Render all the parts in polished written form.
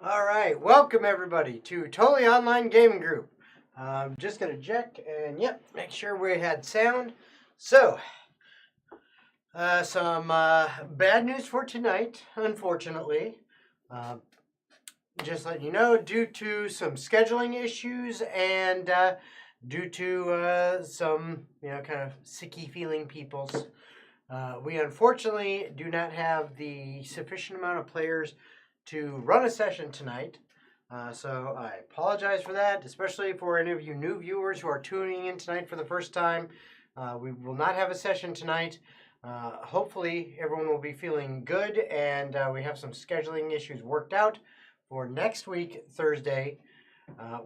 All right, welcome everybody to Totally Online Gaming Group. I'm just gonna check and make sure we had sound. So, some bad news for tonight, unfortunately. Uh, just letting you know, due to some scheduling issues and due to some kind of sicky feeling peoples, we unfortunately do not have the sufficient amount of players to run a session tonight. So I apologize for that, especially for any of you new viewers who are tuning in tonight for the first time. We will not have a session tonight. Hopefully everyone will be feeling good and we have some scheduling issues worked out for next week, Thursday,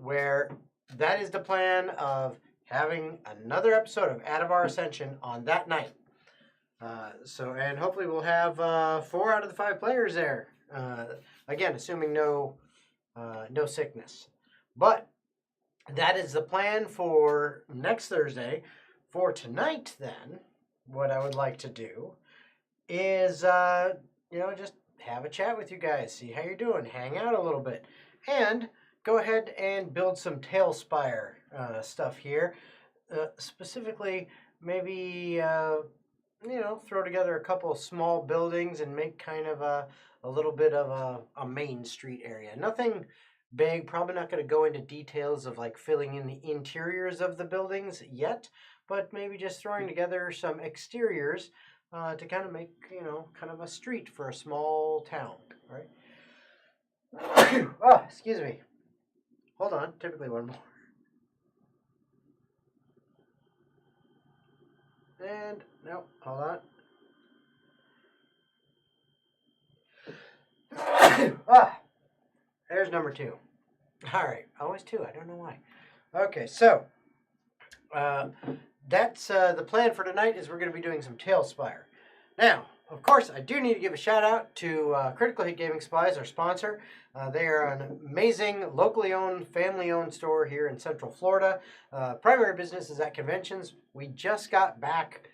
where that is the plan of having another episode of Atavar Ascension on that night. And hopefully we'll have 4 out of the 5 players there. Again, assuming no sickness. But that is the plan for next Thursday. For tonight, then, what I would like to do is, just have a chat with you guys, see how you're doing, hang out a little bit, and go ahead and build some Talespire stuff here. Specifically, maybe throw together a couple of small buildings and make kind of a little bit of a main street area. Nothing big, probably not going to go into details of like filling in the interiors of the buildings yet, but maybe just throwing together some exteriors to kind of make, kind of a street for a small town, right? Oh, excuse me. Hold on, typically one more. And, no, hold on. There's number 2. All right, always 2. I don't know why. Okay, so that's the plan for tonight. Is we're going to be doing some Talespire. Now, of course, I do need to give a shout out to Critical Hit Gaming Supplies, our sponsor. They are an amazing, locally owned, family owned store here in Central Florida. Primary business is at conventions. We just got back.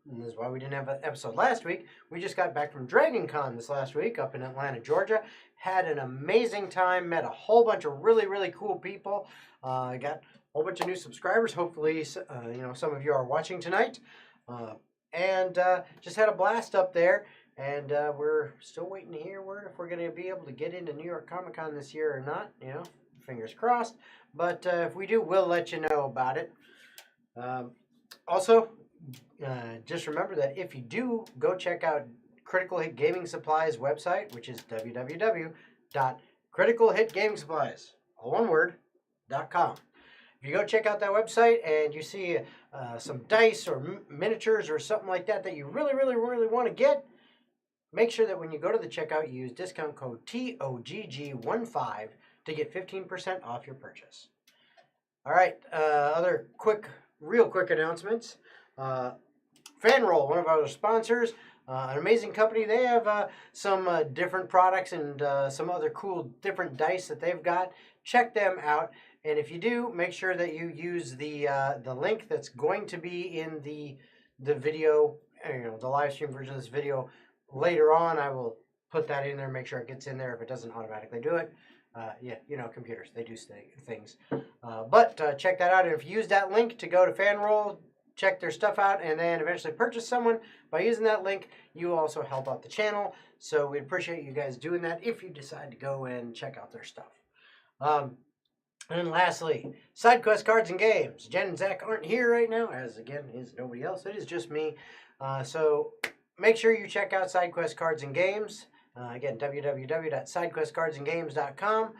This is why we didn't have an episode last week. We just got back from Dragon Con this last week up in Atlanta, Georgia. Had an amazing time. Met a whole bunch of really, really cool people. Got a whole bunch of new subscribers. Hopefully, some of you are watching tonight. And just had a blast up there. And we're still waiting to hear if we're going to be able to get into New York Comic Con this year or not. Fingers crossed. But if we do, we'll let you know about it. Also, just remember that if you do go check out Critical Hit Gaming Supplies website, which is www.criticalhitgamingsupplies.com. If you go check out that website and you see some dice or miniatures or something like that you really, really, really want to get, make sure that when you go to the checkout, you use discount code TOGG15 to get 15% off your purchase. All right, other real quick announcements. Fanroll, one of our sponsors, an amazing company. They have some different products and some other cool different dice that they've got. Check them out. And if you do, make sure that you use the link that's going to be in the video, the live stream version of this video. Later on, I will put that in there, make sure it gets in there if it doesn't automatically do it. Computers, they do things. But check that out. And if you use that link to go to Fanroll, check their stuff out, and then eventually purchase someone, by using that link, you also help out the channel. So we appreciate you guys doing that if you decide to go and check out their stuff. And lastly, SideQuest Cards and Games. Jen and Zach aren't here right now, as again is nobody else. It is just me. So make sure you check out SideQuest Cards and Games. Again, www.sidequestcardsandgames.com.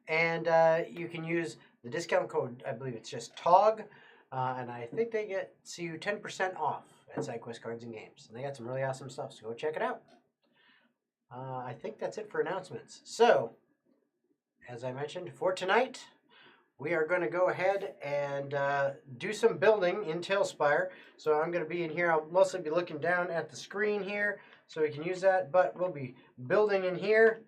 And you can use the discount code, I believe it's just TOG. And I think they get you 10% off at SideQuest Cards and Games. And they got some really awesome stuff, so go check it out. I think that's it for announcements. So, as I mentioned, for tonight, we are going to go ahead and do some building in Talespire. So I'm going to be in here. I'll mostly be looking down at the screen here so we can use that. But we'll be building in here.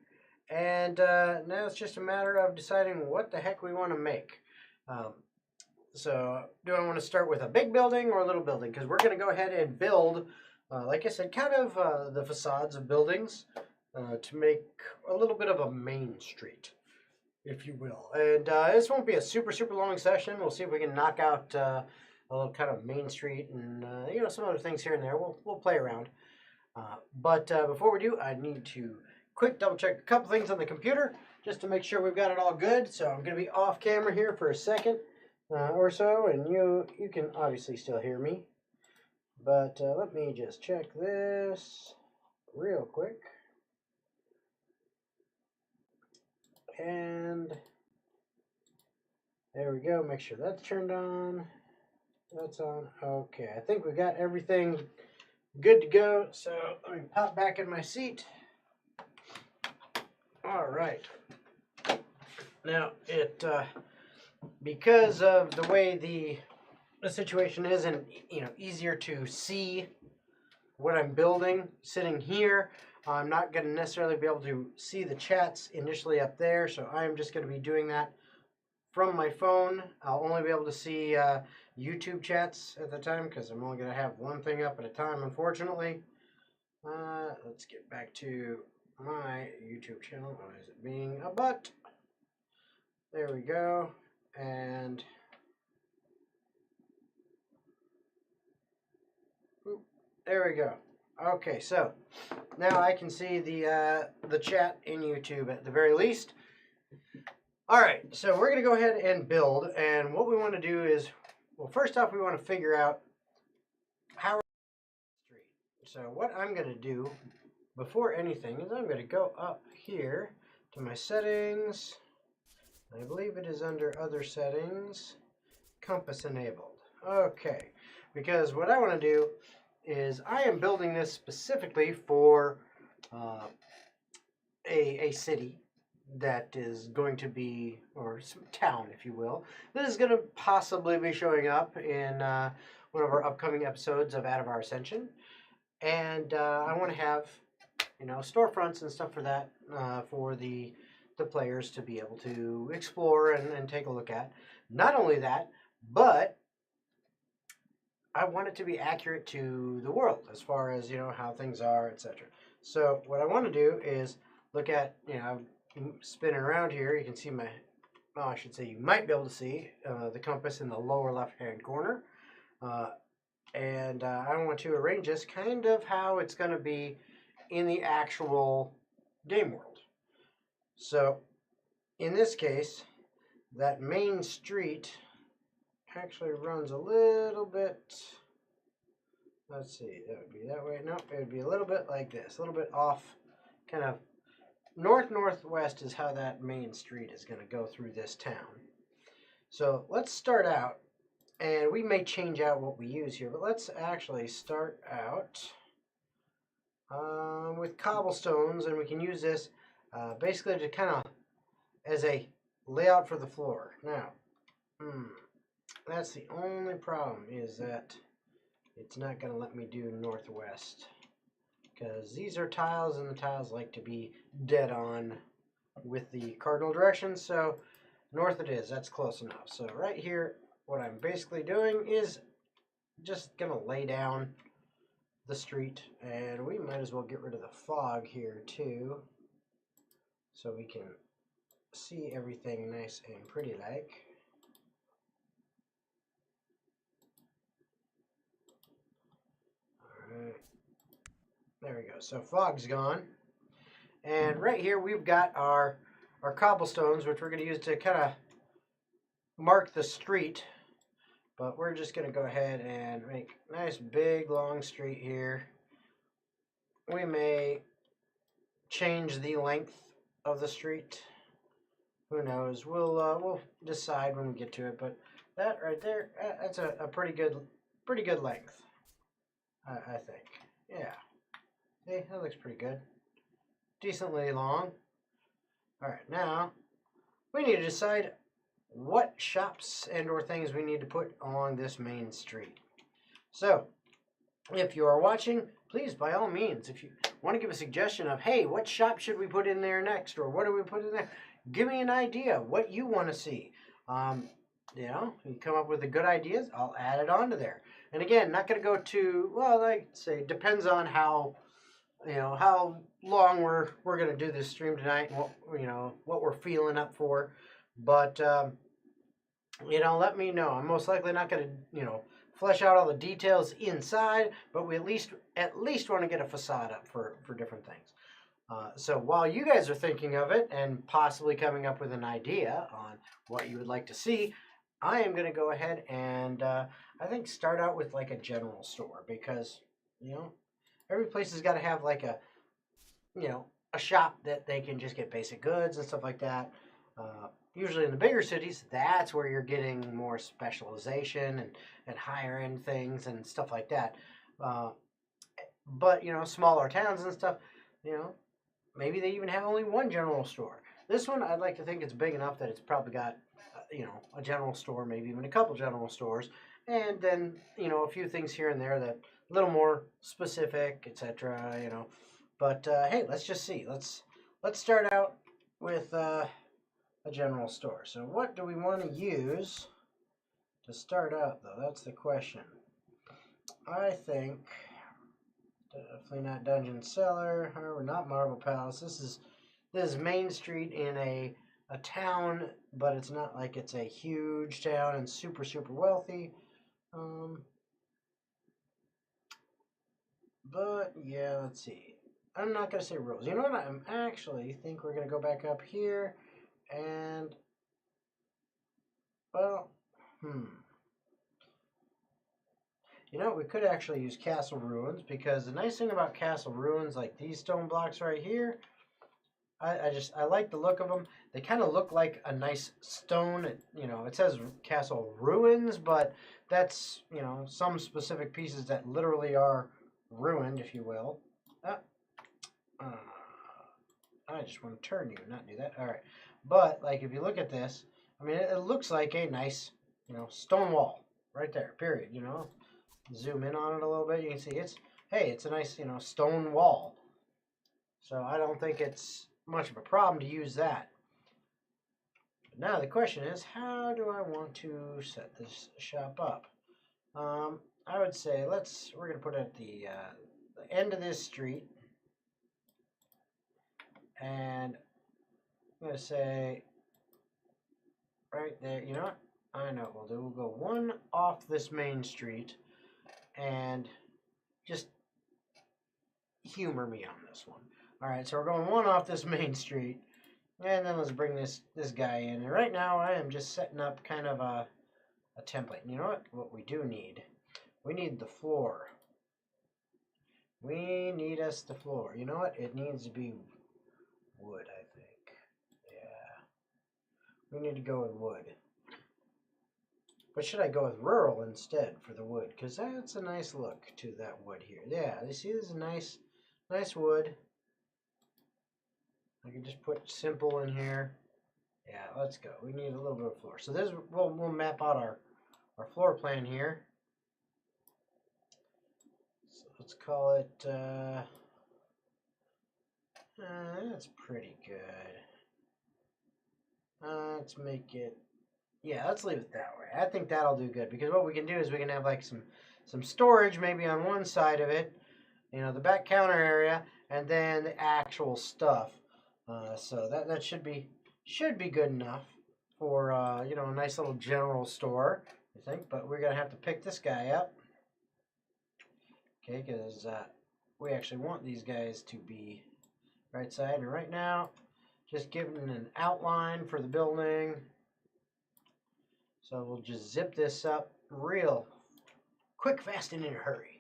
And now it's just a matter of deciding what the heck we want to make. So do I want to start with a big building or a little building? Because we're going to go ahead and build, like I said, kind of the facades of buildings. to make a little bit of a main street, if you will. And this won't be a super long session. We'll see if we can knock out a little kind of main street and some other things here and there. We'll play around. But before we do, I need to quick double check a couple things on the computer just to make sure we've got it all good. So I'm going to be off camera here for a second or so, and you can obviously still hear me. But let me just check this real quick. And there we go. Make sure that's turned on. That's on. Okay, I think we got everything good to go. So let me pop back in my seat. All right. Now because of the way the situation is, and easier to see what I'm building sitting here, I'm not going to necessarily be able to see the chats initially up there, so I'm just going to be doing that from my phone. I'll only be able to see YouTube chats at the time because I'm only going to have one thing up at a time, unfortunately. Let's get back to my YouTube channel. Why is it being a butt? There we go. And there we go. Okay, so now I can see the chat in YouTube at the very least. All right, so we're going to go ahead and build, and what we want to do is, well, first off, we want to figure out how we're street. So what I'm going to do before anything is I'm going to go up here to my settings. I believe it is under other settings, compass enabled. Okay, because what I want to do is I am building this specifically for a city that is going to be, or some town, if you will, that is going to possibly be showing up in one of our upcoming episodes of Atavar Ascension. And I want to have, storefronts and stuff for that, for the players to be able to explore and take a look at. Not only that, but I want it to be accurate to the world as far as, how things are, etc. So what I want to do is look at, I'm spinning around here. You can see I should say you might be able to see the compass in the lower left-hand corner. And I want to arrange this kind of how it's going to be in the actual game world. So in this case, that main street actually runs a little bit, let's see, that would be that way. No, it would be a little bit like this, a little bit off, kind of northwest is how that main street is going to go through this town. So let's start out, and we may change out what we use here, but let's actually start out with cobblestones, and we can use this basically to kind of as a layout for the floor. Now, that's the only problem, is that it's not going to let me do northwest, because these are tiles, and the tiles like to be dead on with the cardinal directions. So north it is. That's close enough. So right here, what I'm basically doing is just going to lay down the street, and we might as well get rid of the fog here too, so we can see everything nice and pretty like. Alright, there we go. So fog's gone, and right here we've got our cobblestones, which we're going to use to kind of mark the street. But we're just going to go ahead and make a nice big long street here. We may change the length of the street. Who knows? We'll decide when we get to it. But that right there, that's a pretty good length, I think. Yeah. See, that looks pretty good. Decently long. All right, now we need to decide what shops and or things we need to put on this main street. So if you are watching, please, by all means, if you want to give a suggestion of, hey, what shop should we put in there next, or what do we put in there, give me an idea what you want to see. You come up with the good ideas, I'll add it onto there. And again, not going to go to, well, like say, depends on how how long we're gonna do this stream tonight, and what we're feeling up for. But let me know. I'm most likely not gonna flesh out all the details inside, but we at least want to get a facade up for different things. So while you guys are thinking of it and possibly coming up with an idea on what you would like to see, I am going to go ahead and I think start out with like a general store, because every place has got to have like a shop that they can just get basic goods and stuff like that. Usually in the bigger cities, that's where you're getting more specialization and higher end things and stuff like that. But smaller towns and stuff, you know, maybe they even have only one general store. This one, I'd like to think it's big enough that it's probably got, a general store, maybe even a couple general stores, and then a few things here and there that a little more specific, etc. But hey, let's just see. Let's start out with a general store. So what do we want to use to start out, though? That's the question. I think definitely not Dungeon Cellar. However, not Marble Palace. This is Main Street in a town, but it's not like it's a huge town and super super wealthy. But yeah, let's see. I'm not gonna say rules. You know what? I'm actually think we're gonna go back up here, and well, we could actually use Castle Ruins, because the nice thing about Castle Ruins, like these stone blocks right here, I like the look of them. They kind of look like a nice stone. It says Castle Ruins, but that's some specific pieces that literally are ruined, if you will. I just want to turn you, not do that. All right, but like if you look at this, I mean, it looks like a nice stone wall right there. Period. Zoom in on it a little bit, you can see it's a nice stone wall. So I don't think it's much of a problem to use that. But now the question is, how do I want to set this shop up? I would say we're gonna put it at the end of this street, and I'm gonna say right there. You know what? I know what we'll do. We'll go one off this main street, and just humor me on this one. All right, so we're going one off this main street, and then let's bring this guy in. And right now, I am just setting up kind of a template. And you know what we do need? We need the floor. We need us the floor. You know what? It needs to be wood, I think. Yeah. We need to go with wood. But should I go with rural instead for the wood? Because that's a nice look to that wood here. Yeah, you see this is nice wood. I can just put simple in here. Yeah, let's go. We need a little bit of floor. So this we'll map out our floor plan here. So let's call it that's pretty good. Let's make it, yeah, let's leave it that way. I think that'll do good, because what we can do is we can have like some storage maybe on one side of it, the back counter area, and then the actual stuff. So that should be good enough for a nice little general store, I think. But we're gonna have to pick this guy up, okay? Because we actually want these guys to be right side. And right now, just giving an outline for the building. So we'll just zip this up real quick, fast, and in a hurry.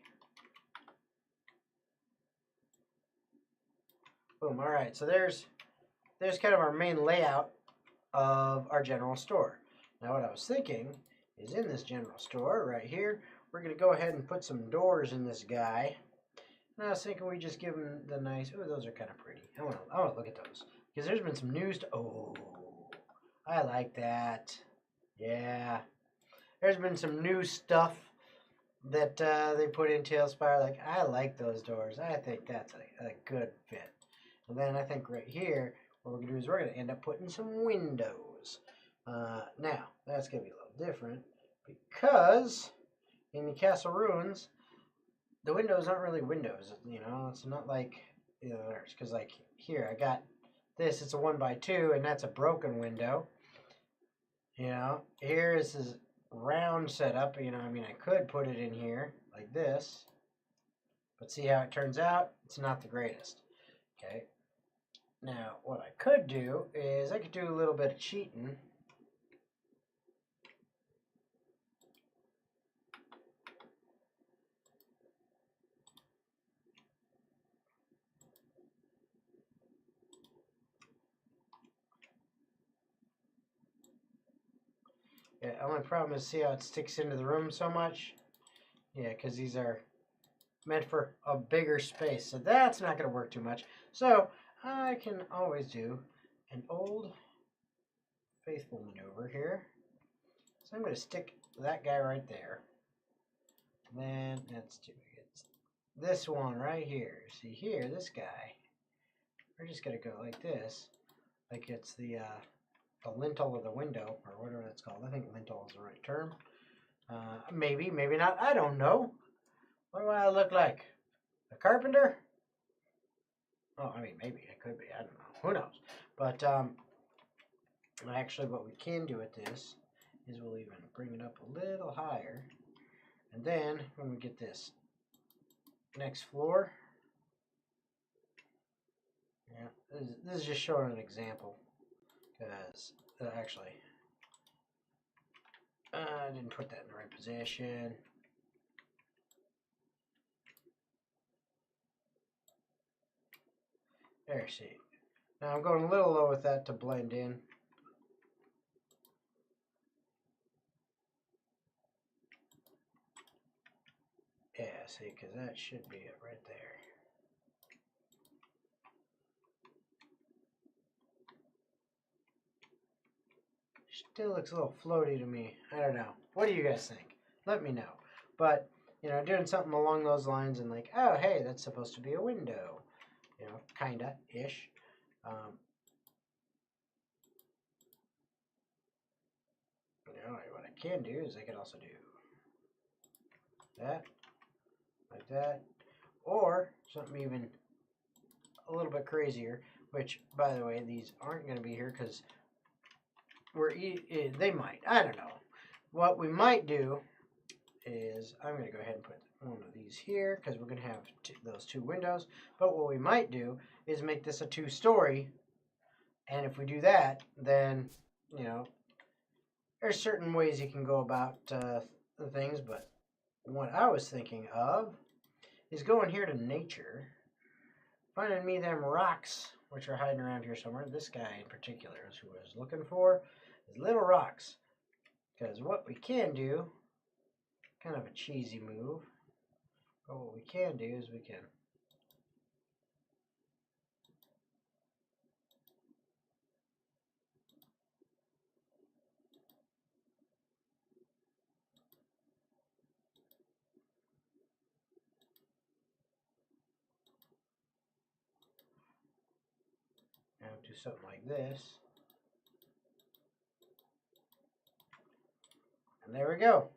Boom. All right. So there's kind of our main layout of our general store. Now what I was thinking is, in this general store right here, we're going to go ahead and put some doors in this guy. And I was thinking we just give him the nice, oh, those are kind of pretty. I want to look at those, because there's been some news oh, I like that. Yeah. There's been some new stuff that they put in Talespire. Like, I like those doors. I think that's a good fit. And then I think right here, what we're going to do is we're going to end up putting some windows. Now, that's going to be a little different, because in the Castle Ruins, the windows aren't really windows. You know, it's not like the others. Because like here, I got this. It's a 1x2, and that's a broken window. You know, here is this round setup. You know, I mean, I could put it in here like this, but see how it turns out? It's not the greatest. Okay. Now, what I could do is I could do a little bit of cheating. Yeah, only problem is see how it sticks into the room so much? Yeah, because these are meant for a bigger space. So that's not going to work too much. So I can always do an old faithful maneuver here. So I'm going to stick that guy right there. Then that's too big. It's this one right here. See here, this guy. We're just going to go like this. Like it's the lintel of the window, or whatever that's called. I think lintel is the right term. Maybe, maybe not. I don't know. What do I look like? A carpenter? Oh, I mean, maybe it could be. I don't know. Who knows? But actually, what we can do with this is we'll even bring it up a little higher. And then when we get this next floor, yeah, this is just showing an example. Because actually, I didn't put that in the right position. There, see. Now I'm going a little low with that to blend in. Yeah, see, because that should be it right there. Still looks a little floaty to me. I don't know. What do you guys think? Let me know. But, you know, doing something along those lines and like, oh, hey, that's supposed to be a window. You know, kinda-ish. You know, what I can do is I can also do that, like that, or something even a little bit crazier, which, by the way, these aren't going to be here because they might. I don't know. What we might do is I'm going to go ahead and put one of these here because we're going to have those two windows. But what we might do is make this a two-story. And if we do that, then, you know, there's certain ways you can go about the things. But what I was thinking of is going here to nature, finding me them rocks, which are hiding around here somewhere. This guy in particular is who I was looking for, is little rocks. Because what we can do, kind of a cheesy move, but what we can do is we can now do something like this. And there we go.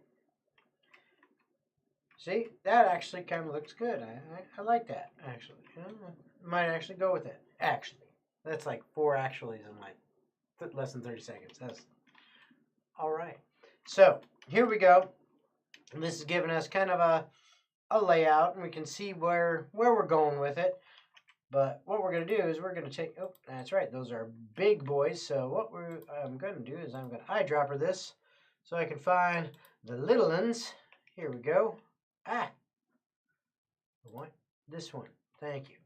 See, that actually kind of looks good. I like that, actually. Might actually go with it. Actually. That's like 4 actuallys in like less than 30 seconds. That's all right. So, here we go. And this is giving us kind of a layout, and we can see where we're going with it. But what we're going to do is we're going to take, oh, that's right, those are big boys. So what I'm going to do is I'm going to eyedropper this so I can find the little ones. Here we go. What? This one. Thank you.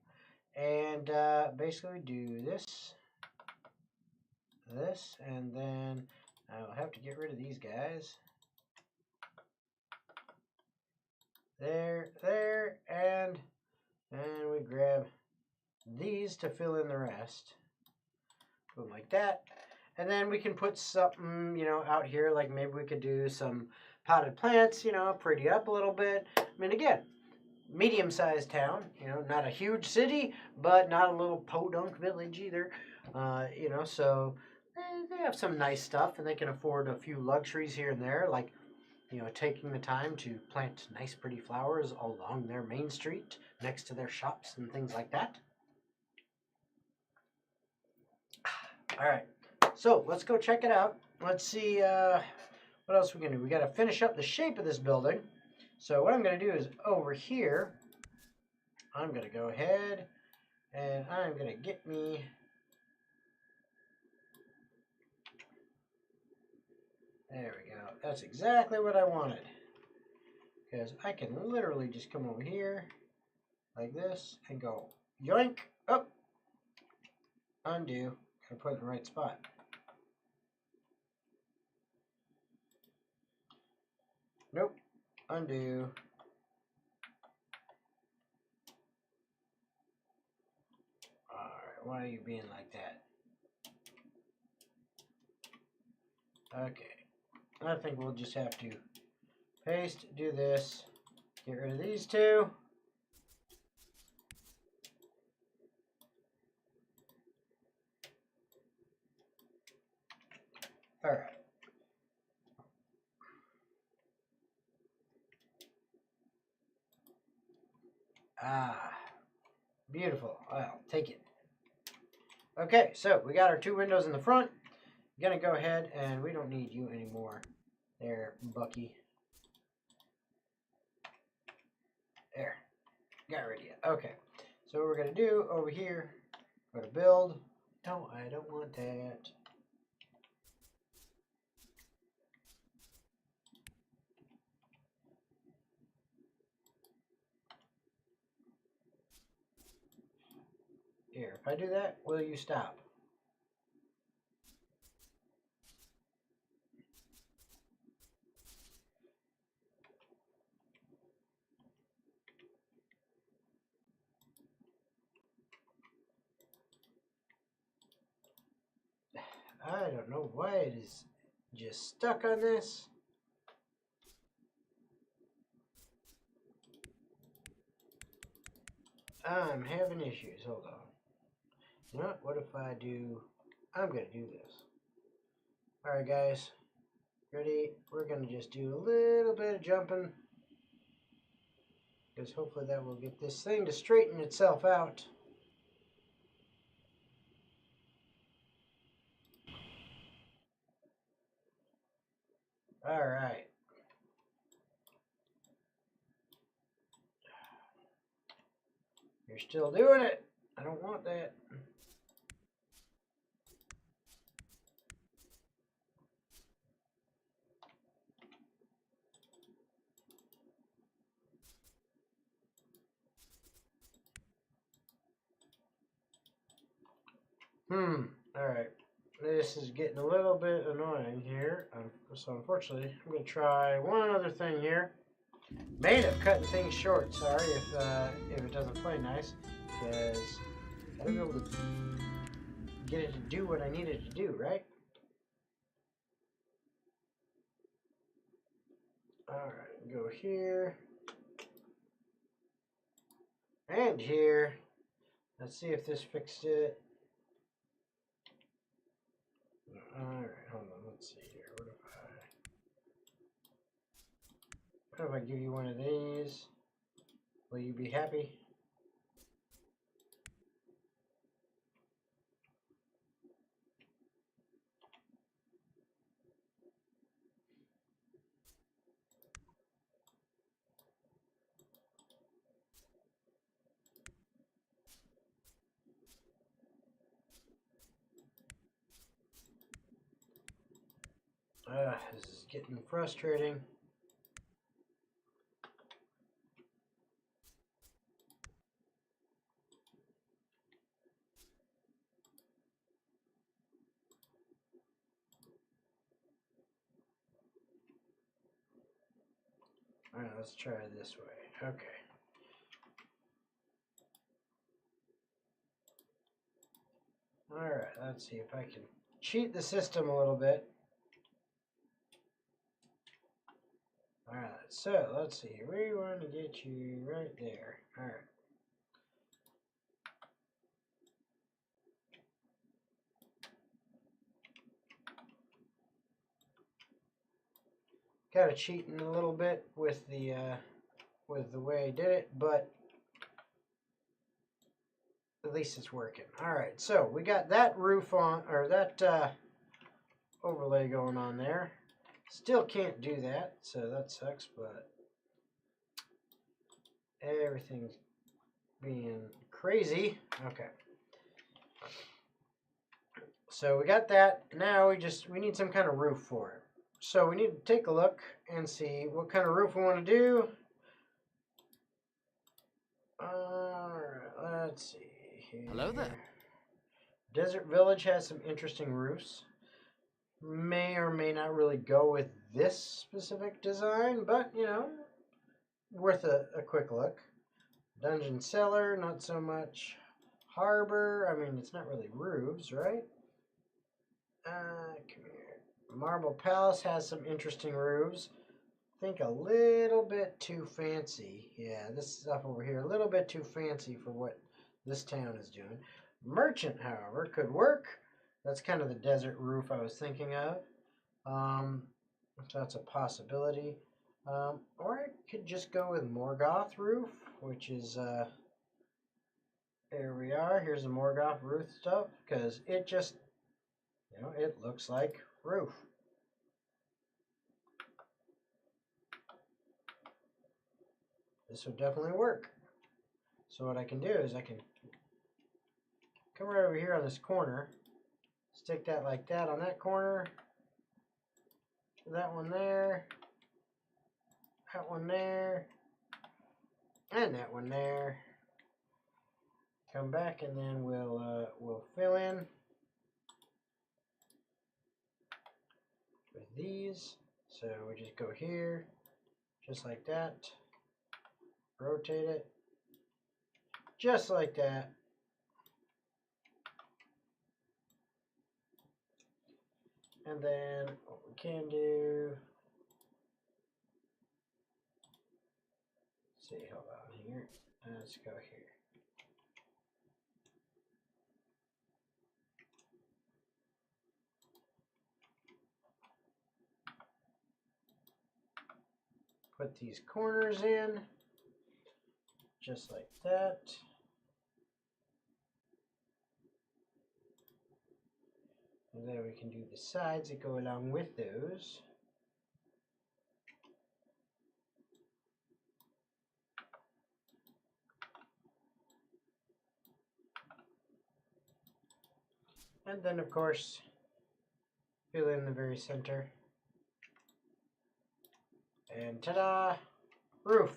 And basically do this, and then I'll have to get rid of these guys. There, and we grab these to fill in the rest. Boom, like that. And then we can put something, you know, out here, like maybe we could do some potted plants, you know, pretty up a little bit. I mean, again, medium-sized town, you know, not a huge city, but not a little podunk village either. You know, so they have some nice stuff, and they can afford a few luxuries here and there, like, taking the time to plant nice, pretty flowers along their main street next to their shops and things like that. All right, so let's go check it out. Let's see what else we're going to do. We got to finish up the shape of this building. So what I'm going to do is over here, I'm going to go ahead and I'm going to get me there we go. That's exactly what I wanted. Because I can literally just come over here like this and go yoink, up, undo, and put it in the right spot. Nope, undo. Alright, why are you being like that? Okay, I think we'll just have to paste, do this, get rid of these two. Alright. Ah, beautiful. I'll take it. Okay, so we got our two windows in the front. I'm gonna go ahead and we don't need you anymore. There, Bucky. There. Got rid of you. Okay. So what we're gonna do over here, go to build. No, I don't want that. Here, if I do that, will you stop? I don't know why it is just stuck on this. I'm having issues. Hold on. You know what if I do... I'm going to do this. Alright, guys. Ready? We're going to just do a little bit of jumping. Because hopefully that will get this thing to straighten itself out. Alright. You're still doing it. I don't want that. Alright. This is getting a little bit annoying here. So unfortunately, I'm going to try one other thing here. May end up cutting things short. Sorry if it doesn't play nice. Because I don't be able to get it to do what I need it to do, right? Alright, go here. And here. Let's see if this fixed it. Alright, hold on, let's see here. What if I give you one of these? Will you be happy? This is getting frustrating. Alright, let's try it this way. Okay. Alright, let's see if I can cheat the system a little bit. Alright, so let's see. We want to get you right there. Alright. kind of cheating a little bit with the way I did it, but at least it's working. All right, so we got that roof on, or that overlay going on there. Still can't do that, so that sucks, but everything's being crazy. Okay. So we got that. Now we need some kind of roof for it. So we need to take a look and see what kind of roof we want to do. Alright, let's see here. Hello there. Desert Village has some interesting roofs. May or may not really go with this specific design, but you know, worth a quick look. Dungeon Cellar, not so much. Harbor, I mean, it's not really roofs, right? Come here. Marble Palace has some interesting roofs. I think a little bit too fancy. Yeah, this stuff over here, a little bit too fancy for what this town is doing. Merchant, however, could work. That's kind of the desert roof I was thinking of. So that's a possibility. Or I could just go with Morgoth roof, which is, there we are. Here's the Morgoth roof stuff, because it just, you know, it looks like roof. This would definitely work. So what I can do is I can come right over here on this corner, stick that like that on that corner, that one there, that one there, and that one there. Come back and then we'll fill in with these. So we just go here, just like that. Rotate it, just like that. And then what we can do, let's see, hold on here. Let's go here. Put these corners in, just like that. And then we can do the sides that go along with those. And then, of course, fill in the very center. And ta-da! Roof.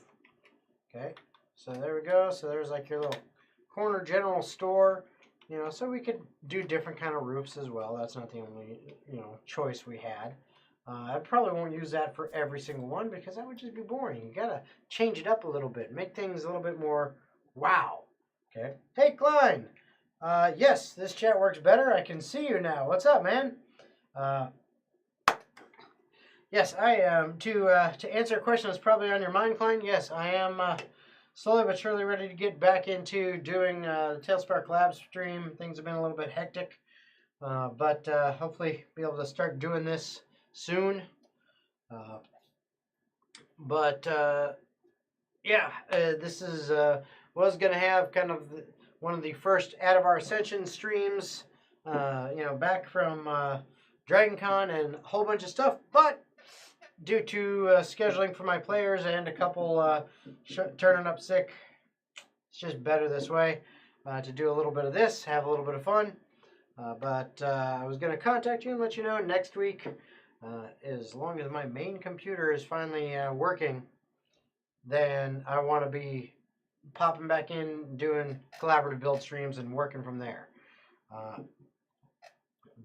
Okay, so there we go. So there's like your little corner general store. You know, so we could do different kind of roofs as well. That's not the only, you know, choice we had. I probably won't use that for every single one because that would just be boring. You gotta change it up a little bit, make things a little bit more wow. Okay. Hey, Klein. Yes, this chat works better. I can see you now. What's up, man? Yes, I am. To answer a question that's probably on your mind, Klein. Yes, I am. Slowly but surely ready to get back into doing the Talespire collab stream. Things have been a little bit hectic, but hopefully be able to start doing this soon. Yeah, this is was going to have kind of one of the first Atavar Ascension streams, you know, back from DragonCon and a whole bunch of stuff, but due to scheduling for my players and a couple turning up sick, it's just better this way to do a little bit of this, have a little bit of fun. But I was going to contact you and let you know next week, as long as my main computer is finally working, then I want to be popping back in, doing collaborative build streams and working from there.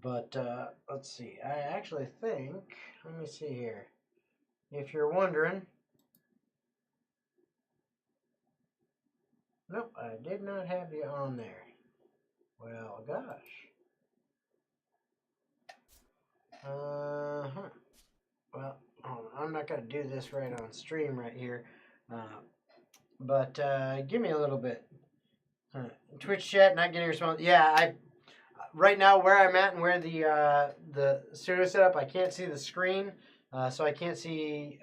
But let's see. I actually think, let me see here. If you're wondering, nope, I did not have you on there. Well, gosh. Well, I'm not going to do this right on stream right here. But give me a little bit. Twitch chat, not getting a response. Yeah, right now where I'm at and where the studio set up, I can't see the screen. so I can't see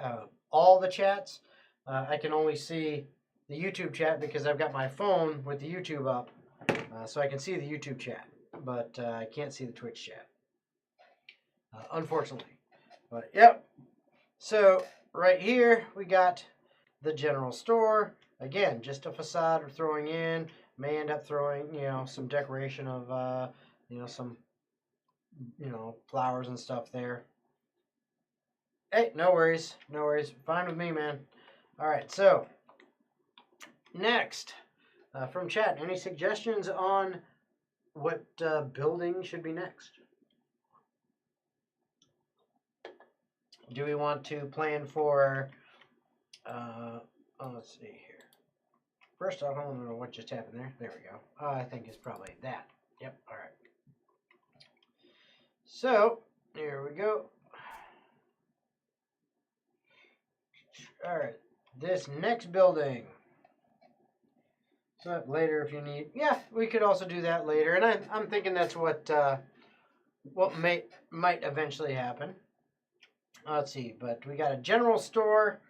all the chats. I can only see the YouTube chat because I've got my phone with the YouTube up, so I can see the YouTube chat, but I can't see the Twitch chat, unfortunately. But yep. So right here we got the general store. Again, just a facade we're throwing in. May end up throwing, some decoration of, some, flowers and stuff there. Hey, no worries. No worries. Fine with me, man. All right, so next, from chat, any suggestions on what building should be next? Do we want to plan for, let's see here. First off, I don't know what just happened there. There we go. I think it's probably that. Yep, all right. So, here we go. All right, this next building. So later if you need. Yeah, we could also do that later. And I'm thinking that's what might eventually happen. Let's see, but we got a general store.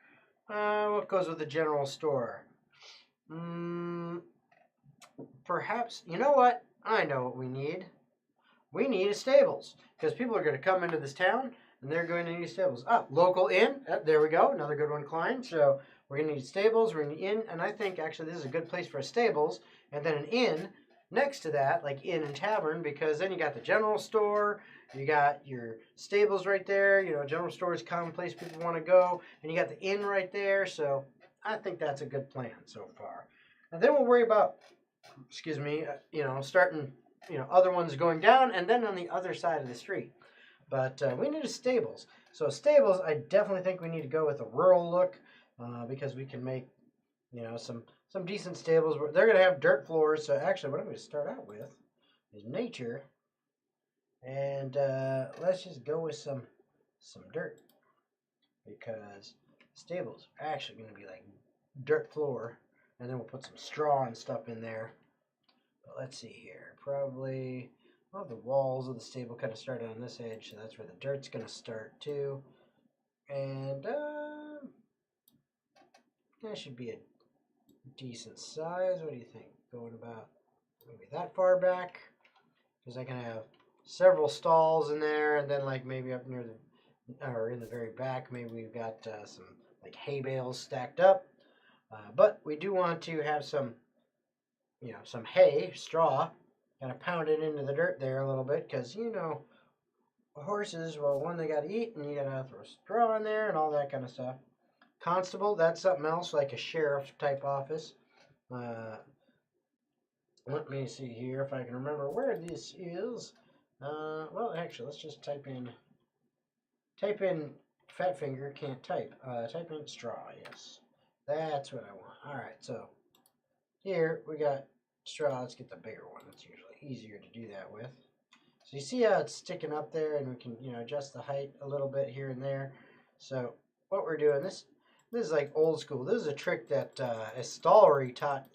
What goes with the general store? Perhaps, you know what? I know what we need. We need a stables because people are going to come into this town and they're going to need stables. Local inn. There we go. Another good one, Klein. So we're going to need stables. We're going to need inn. And I think actually this is a good place for a stables and then an inn next to that, like inn and tavern, because then you got the general store. You got your stables right there. General store is a common place people want to go. And you got the inn right there. So I think that's a good plan so far. And then we'll worry about, starting, other ones going down and then on the other side of the street. But we need a stables. So stables, I definitely think we need to go with a rural look because we can make, some decent stables. They're going to have dirt floors. So actually what I'm going to start out with is nature. And let's just go with some dirt because stables are actually going to be like dirt floor. And then we'll put some straw and stuff in there. But let's see here. Probably, the walls of the stable kind of start on this edge, so that's where the dirt's going to start too. And that should be a decent size. What do you think? Going about maybe that far back? Because I can have several stalls in there, and then like maybe up near or in the very back, maybe we've got some like hay bales stacked up. But we do want to have some, some hay, straw, kind of pound it into the dirt there a little bit because, horses, well, one, they got to eat and you got to throw straw in there and all that kind of stuff. Constable, that's something else like a sheriff type office. Let me see here if I can remember where this is. Well, actually, let's just type in fat finger, can't type. Type in straw, yes. That's what I want. All right, so here we got straw. Let's get the bigger one. It's usually easier to do that with. So you see how it's sticking up there, and we can adjust the height a little bit here and there. So what we're doing, this is like old school. This is a trick that Estollery taught.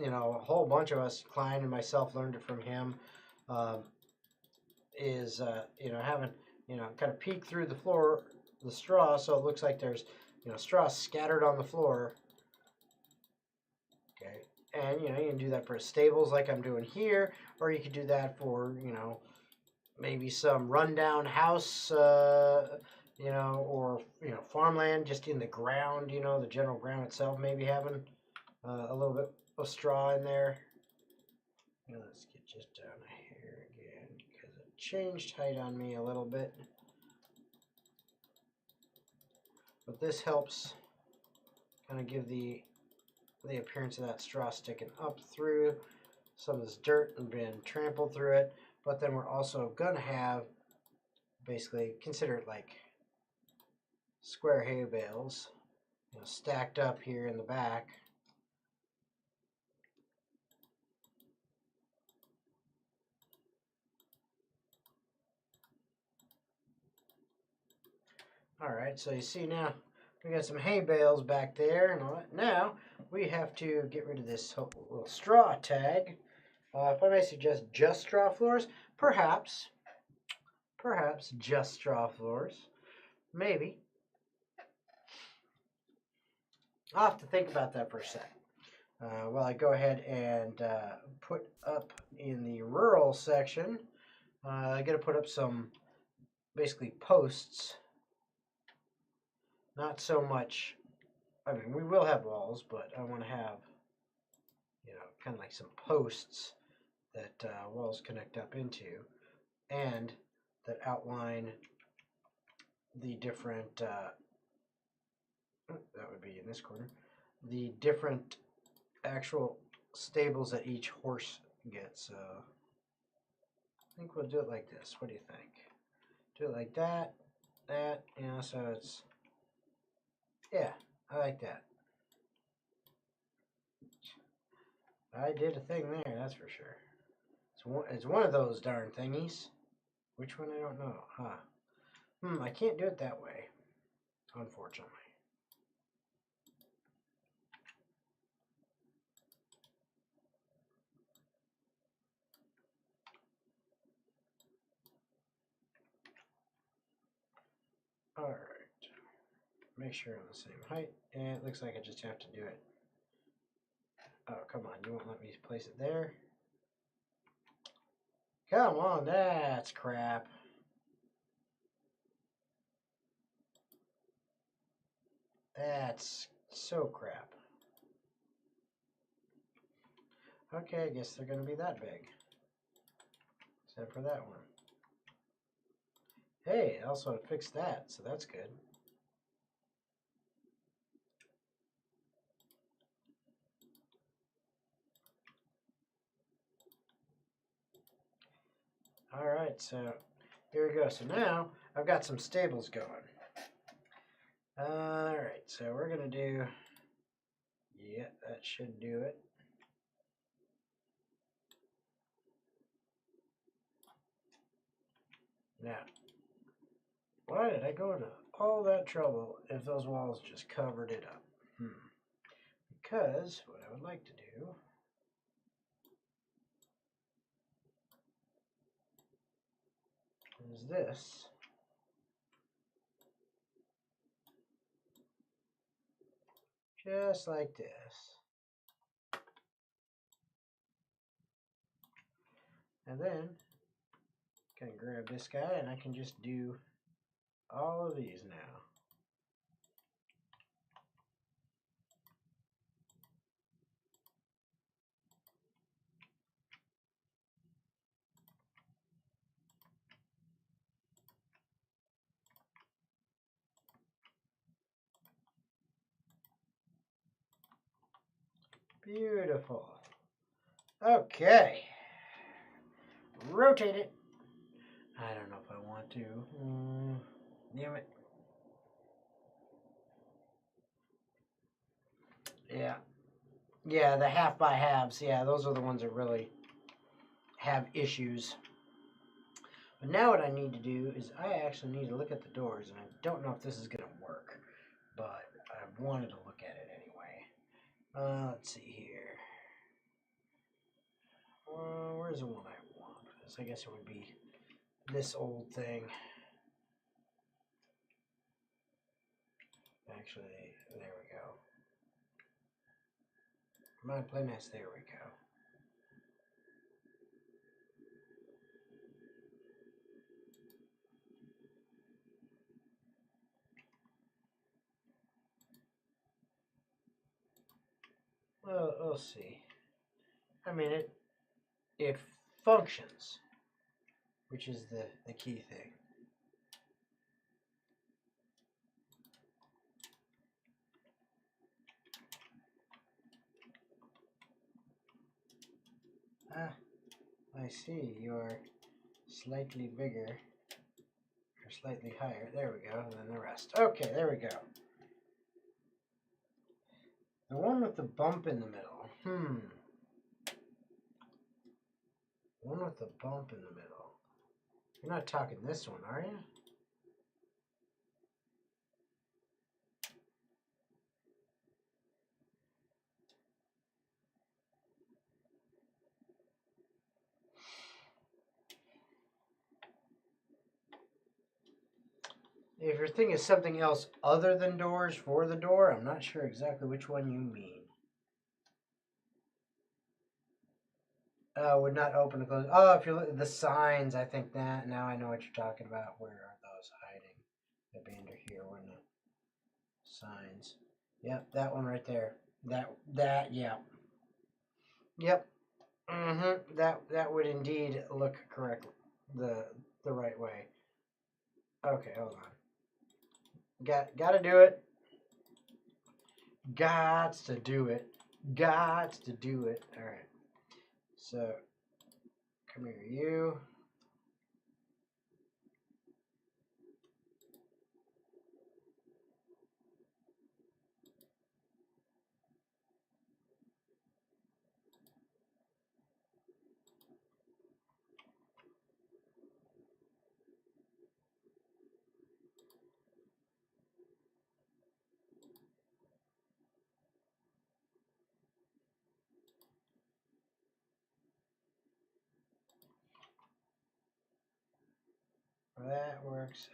A whole bunch of us, Klein and myself, learned it from him. Having kind of peek through the floor, the straw, so it looks like there's straw scattered on the floor. Okay, and you can do that for stables like I'm doing here, or you could do that for maybe some rundown house, or farmland just in the ground, the general ground itself, maybe having a little bit of straw in there. Let's get just down here again because it changed height on me a little bit. But this helps kind of give the appearance of that straw sticking up through some of this dirt and being trampled through it. But then we're also going to have, basically, consider it like square hay bales, stacked up here in the back. All right, so you see now we got some hay bales back there, and all that. Now we have to get rid of this little straw tag. If I may suggest just straw floors, perhaps just straw floors, maybe. I'll have to think about that for a sec. While I go ahead and put up in the rural section, I got to put up some basically posts. Not so much. I mean, we will have walls, but I want to have, kind of like some posts that walls connect up into, and that outline the different. That would be in this corner. The different actual stables that each horse gets. So I think we'll do it like this. What do you think? Do it like that, so it's, yeah, I like that. I did a thing there, that's for sure. It's one of those darn thingies. Which one, I don't know, huh? I can't do it that way, unfortunately. Alright. Make sure I'm the same height. And it looks like I just have to do it. Oh, come on. You won't let me place it there? Come on, that's crap. That's so crap. Okay, I guess they're going to be that big. Except for that one. Hey, also it fixed that, so that's good. Alright, so here we go. So now I've got some stables going. Alright, so we're going to do, yeah, that should do it. Now, why did I go to all that trouble if those walls just covered it up? Because what I would like to do is this. Just like this. And then I can grab this guy and I can just do all of these now. Beautiful. Okay. Rotate it. I don't know if I want to. Damn it. Yeah. Yeah, the half by halves. Yeah, those are the ones that really have issues. But now what I need to do is I actually need to look at the doors, and I don't know if this is going to work, but I wanted to look at it anyway. Let's see here. Where's the one I want? Because I guess it would be this old thing. Actually, there we go. My playlist, there we go. Well, we'll see. I mean, it functions, which is the key thing. Ah, I see. You're slightly bigger, or slightly higher. There we go, than the rest. Okay, there we go. The one with the bump in the middle. The one with the bump in the middle. You're not talking this one, are you? If your thing is something else other than doors for the door, I'm not sure exactly which one you mean. Would not open and close. Oh, if you look at the signs, I think that now I know what you're talking about. Where are those hiding? They'd be under here, wouldn't it? Signs. Yep, that one right there. That yeah. Yep. That would indeed look correct. The right way. Okay, hold on. Gotta do it. Gots to do it. Gots to do it. All right. So, come here, you. That works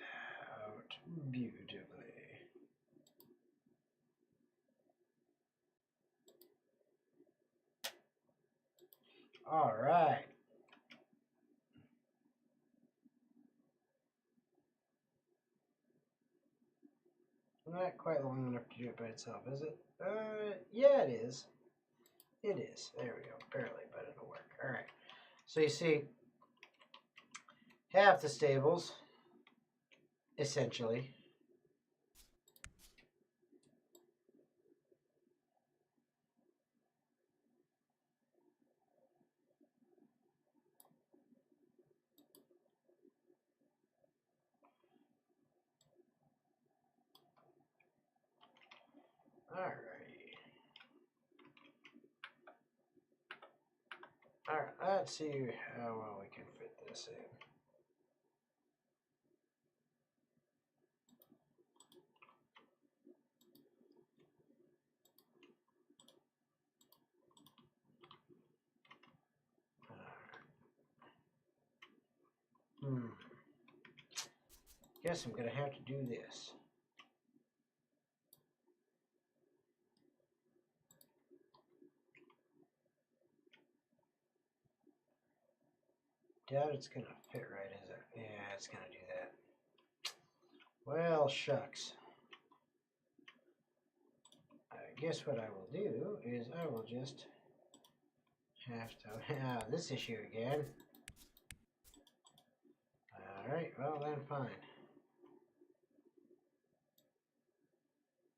out beautifully. All right. Not quite long enough to do it by itself, is it? Yeah, it is. It is. There we go. Barely, but it'll work. All right. So you see, half the stables, essentially. Alrighty. Alright, let's see how well we can fit this in. Guess I'm gonna have to do this. Doubt it's gonna fit right, is it? Yeah, it's gonna do that. Well, shucks. I guess what I will do is I will just have to this issue again. Alright, well then fine.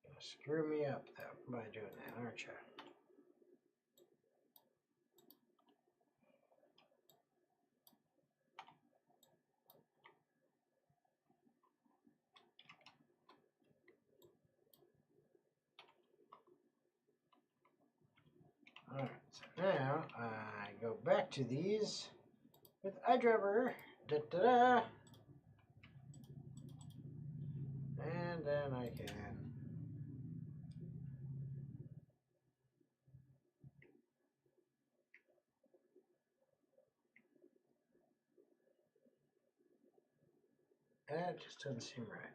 Gonna screw me up though by doing that, aren't you? Alright, so now I go back to these with iDriver. Da-da-da. And then I can that just doesn't seem right.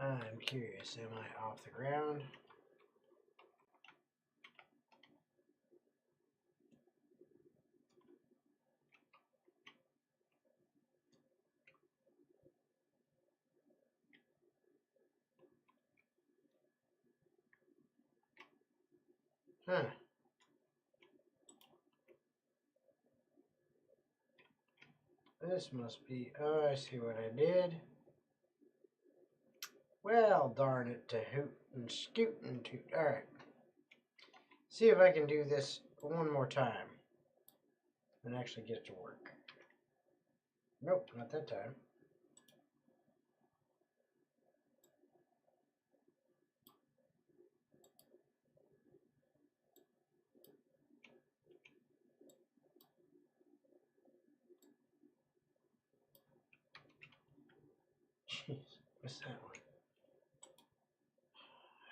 I'm curious, am I off the ground? Huh. This must be, oh, I see what I did. Well, darn it to hoot and scoot and toot. Alright. See if I can do this one more time and actually get it to work. Nope, not that time. Jeez. What's that one?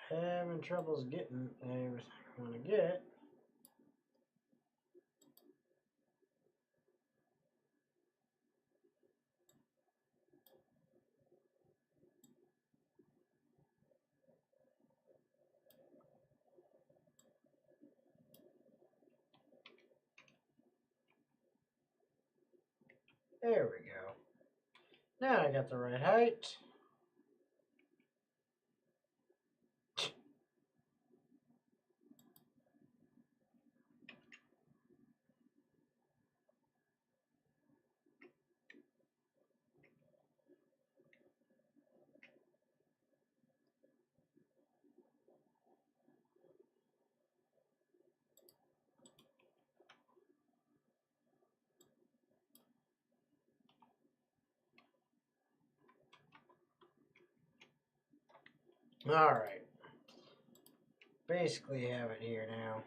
Having troubles getting everything I want to get. There we go. Now I got the right height. All right. Basically have it here now.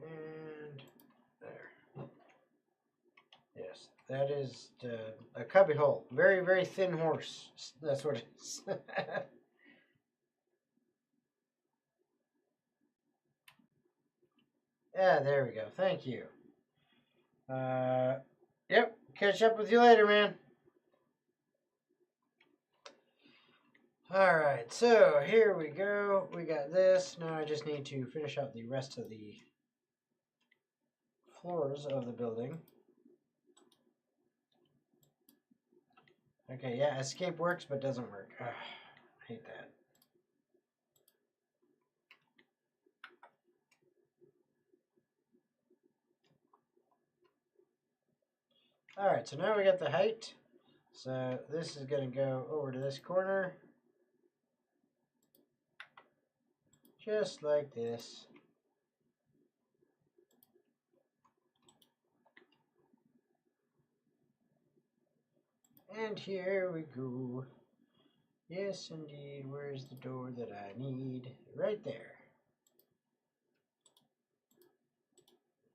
And there. Yes, that is a cubby hole. Very, very thin horse. That's what it is. Yeah, there we go. Thank you. Yep. Catch up with you later, man. All right, so here we go. We got this. Now I just need to finish out the rest of the floors of the building. Okay, yeah, escape works, but doesn't work. Ugh, I hate that. All right, so now we got the height. So this is going to go over to this corner. Just like this. And here we go. Yes, indeed. Where's the door that I need? Right there.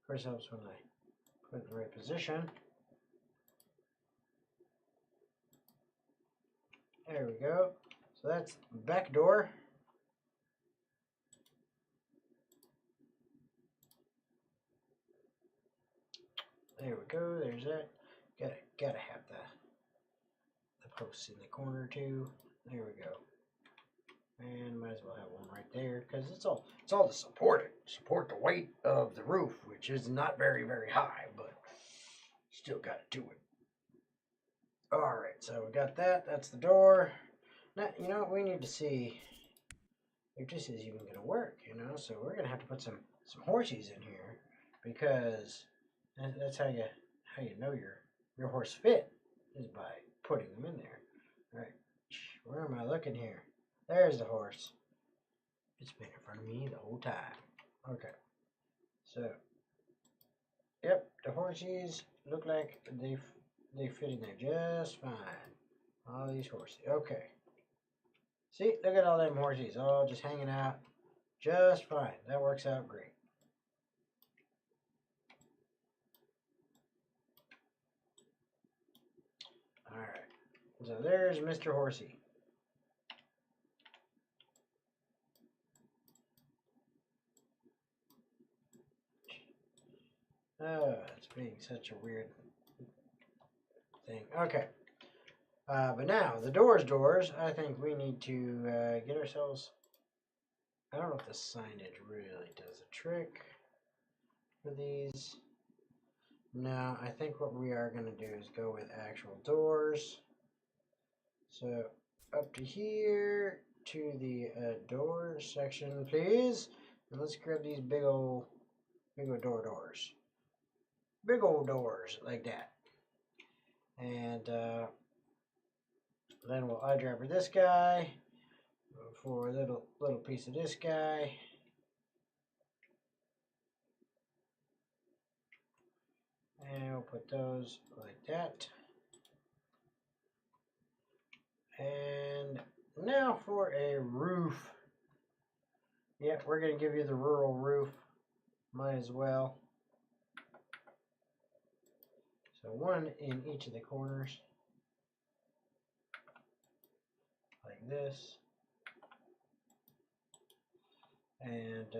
Of course, helps when I put it in the right position. There we go. So that's the back door. There we go. There's that. Gotta have the posts in the corner too. There we go. And might as well have one right there because it's all to support the weight of the roof, which is not very, very high, but still got to do it. All right, so we got that. That's the door. Now, you know what? We need to see if this is even going to work, you know? So we're going to have to put some horses in here because that's how you know your horse fit is by putting them in there. All right, where am I looking here? There's the horse. It's been in front of me the whole time. Okay, so, yep, the horses look like they fit in there just fine. All these horses. Okay. See, look at all them horses all just hanging out just fine. That works out great. All right. So there's Mr. Horsey. Oh, it's being such a weird thing. Okay. But now, the doors, I think we need to get ourselves... I don't know if the signage really does a trick for these. No, I think what we are going to do is go with actual doors. So, up to here, to the door section, please. And let's grab these big old doors. Big old doors, like that. And then we'll eyedropper this guy for a little piece of this guy. And we'll put those like that. And now for a roof. Yeah, we're going to give you the rural roof. Might as well. So one in each of the corners. Like this. And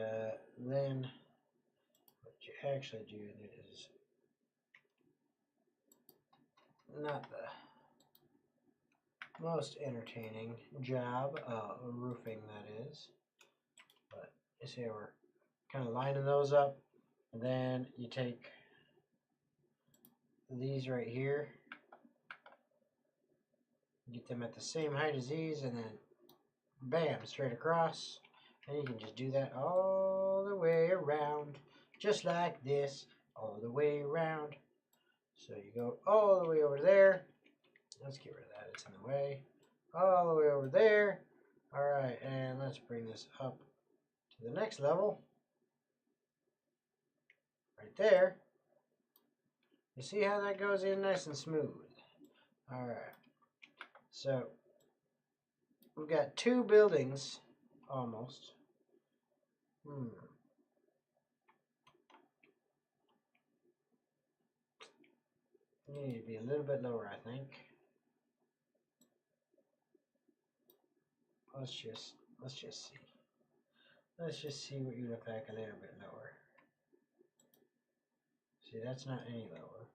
then what you actually do is not the most entertaining job roofing, that is. But you see we're kind of lining those up. And then you take these right here, get them at the same height as these, and then bam, straight across. And you can just do that all the way around, just like this, all the way around. So you go all the way over there. Let's get rid of that, it's in the way. All the way over there. All right, and let's bring this up to the next level. Right there. You see how that goes in nice and smooth. All right. So we've got two buildings almost. You need to be a little bit lower, I think. Let's just see. Let's just see what you look like a little bit lower. See, that's not any lower.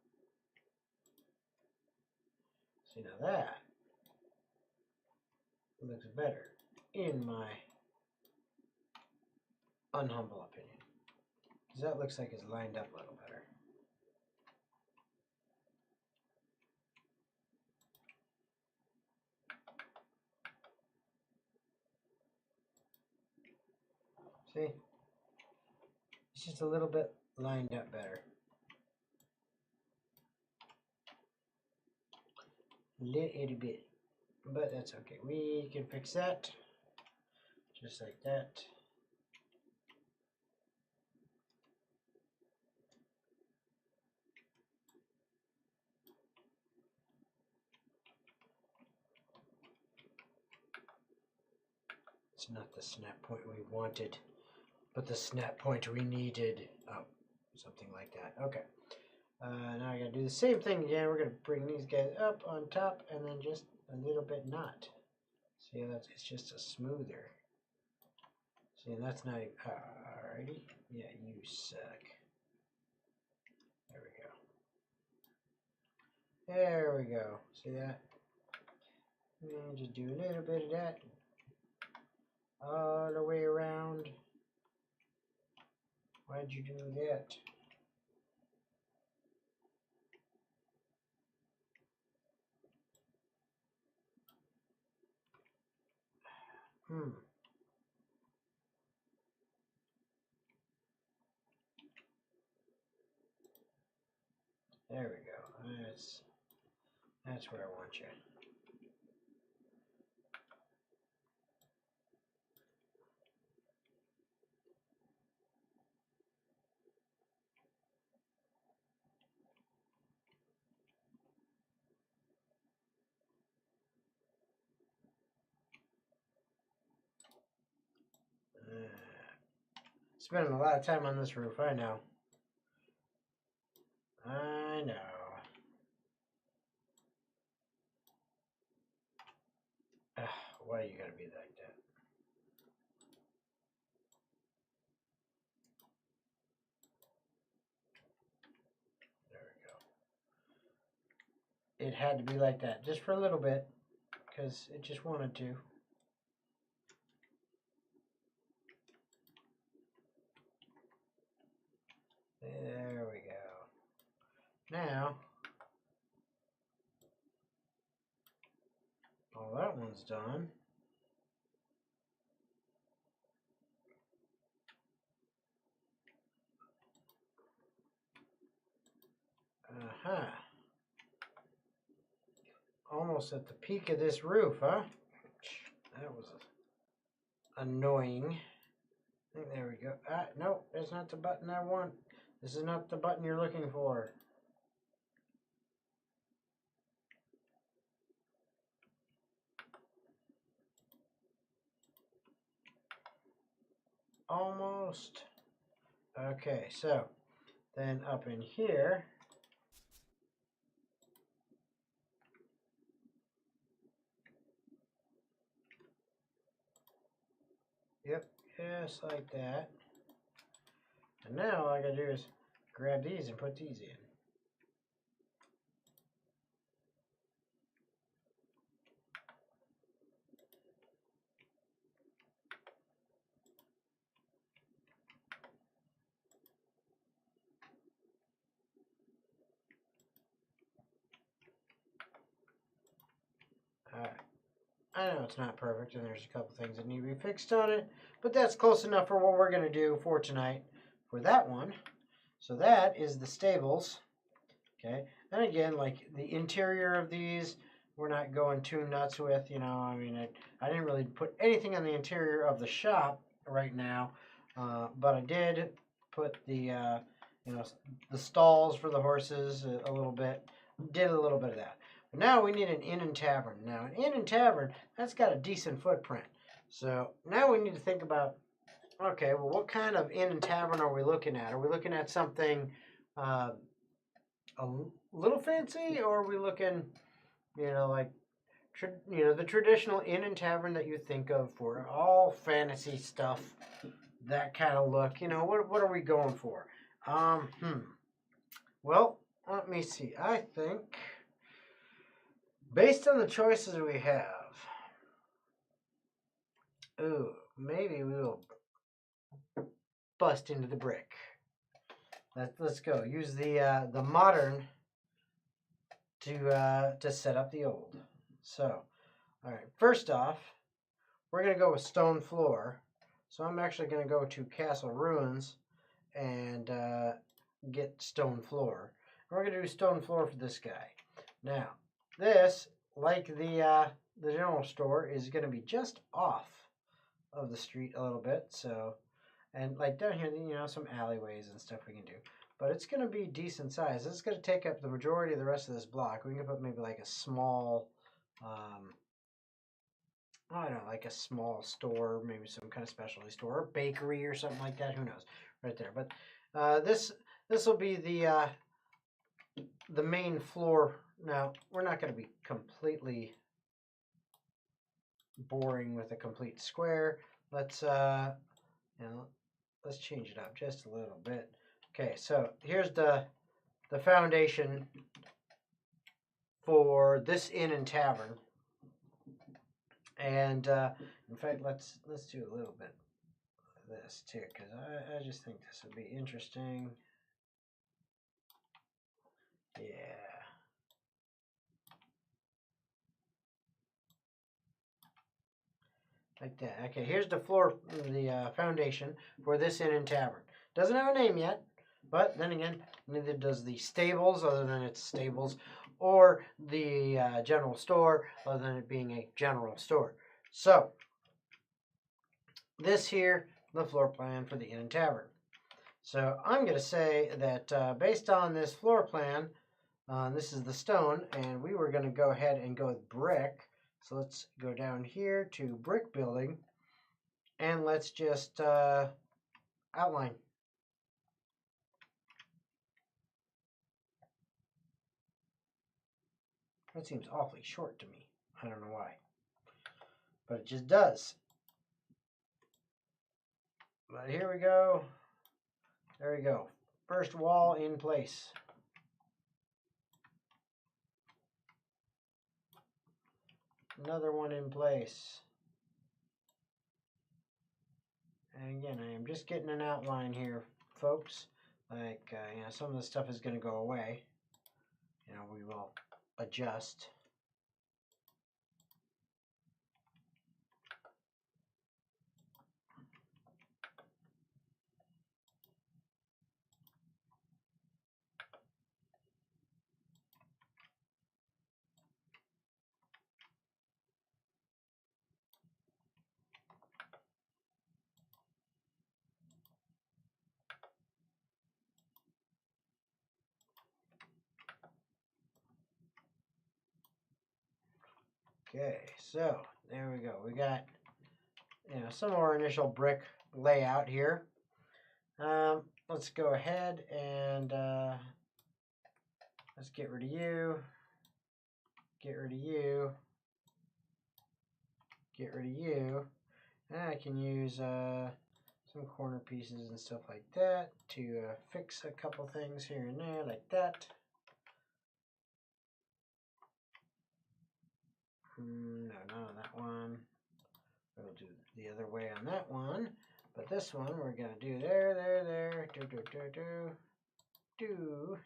See, now that looks better, in my unhumble opinion. Because that looks like it's lined up a little better. See? It's just a little bit lined up better. Little bit. But that's okay. We can fix that. Just like that. It's not the snap point we wanted, but the snap point we needed. Oh, something like that. Okay. Now I gotta do the same thing again. We're gonna bring these guys up on top and then just a little bit not. See, it's just a smoother. See, that's not even, alrighty. Yeah, you suck. There we go. There we go. See that? And just do a little bit of that. All the way around. Why'd you do that? There we go. That's where I want you. Spending a lot of time on this roof, I know. I know. Why you gotta be like that? There we go. It had to be like that, just for a little bit, because it just wanted to. There we go. Now, all that one's done. Almost at the peak of this roof, huh? That was annoying. There we go. No, that's not the button I want. This is not the button you're looking for. almost. Okay, so then up in here, yep, just like that. And now all I gotta do is grab these and put these in. Alright. I know it's not perfect and there's a couple things that need to be fixed on it, but that's close enough for what we're going to do for tonight for that one. So that is the stables. Okay. And again, like the interior of these, we're not going too nuts with, I mean, I didn't really put anything on the interior of the shop right now, but I did put the, the stalls for the horses a little bit, did a little bit of that. But now we need an inn and tavern. Now, an inn and tavern, that's got a decent footprint. So now we need to think about, okay, well, what kind of inn and tavern are we looking at? Are we looking at something a little fancy, or are we looking, like, the traditional inn and tavern that you think of for all fantasy stuff, that kind of look? What are we going for? Well, let me see. I think, based on the choices we have, maybe we will bust into the brick. Let's go. Use the modern to set up the old. So, all right. First off, we're gonna go with stone floor. So I'm actually gonna go to Castle Ruins and get stone floor. And we're gonna do stone floor for this guy. Now, this, like the general store, is gonna be just off of the street a little bit. So, and like down here, some alleyways and stuff we can do. But it's going to be decent size. This is going to take up the majority of the rest of this block. We can put maybe like a small, I don't know, like a small store, maybe some kind of specialty store, or bakery or something like that. Who knows? Right there. But this will be the main floor. Now, we're not going to be completely boring with a complete square. Let's let's change it up just a little bit. Okay, so here's the foundation for this inn and tavern. And in fact, let's do a little bit of this too, because I just think this would be interesting. Yeah. Like that. Okay, here's the floor, the foundation for this inn and tavern. Doesn't have a name yet, but then again, neither does the stables, other than it's stables, or the general store, other than it being a general store. So, this here, the floor plan for the inn and tavern. So, I'm going to say that based on this floor plan, this is the stone, and we were going to go ahead and go with brick. So let's go down here to brick building, and let's just outline. That seems awfully short to me. I don't know why, but it just does. But here we go. There we go. First wall in place. Another one in place. And again, I am just getting an outline here, folks. Like, some of the stuff is going to go away. We will adjust. Okay, so there we go. We got some of our initial brick layout here. Let's go ahead and let's get rid of you. Get rid of you. Get rid of you. And I can use some corner pieces and stuff like that to fix a couple things here and there like that. No, not on that one. We'll do the other way on that one. But this one we're going to do there. Do.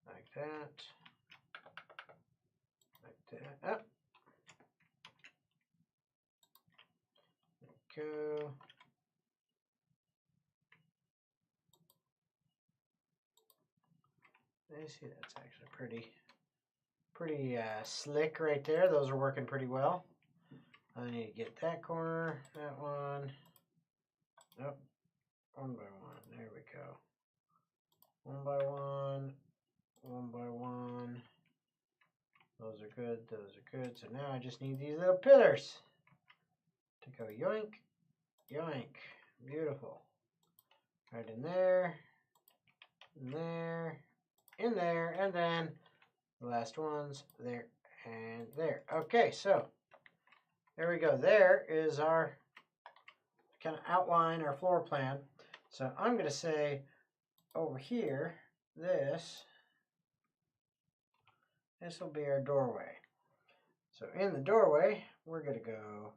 Like that. Like that. Up. There we go. I see that's actually pretty slick right there. Those are working pretty well. I need to get that corner, that one. Nope. One by one. There we go. One by one. One by one. Those are good. Those are good. So now I just need these little pillars to go yoink, yoink. Beautiful. Right in there. In there. In there. And then the last ones there and there. Okay, so there we go. There is our kind of outline, our floor plan. So I'm going to say over here, this will be our doorway. So in the doorway, we're going to go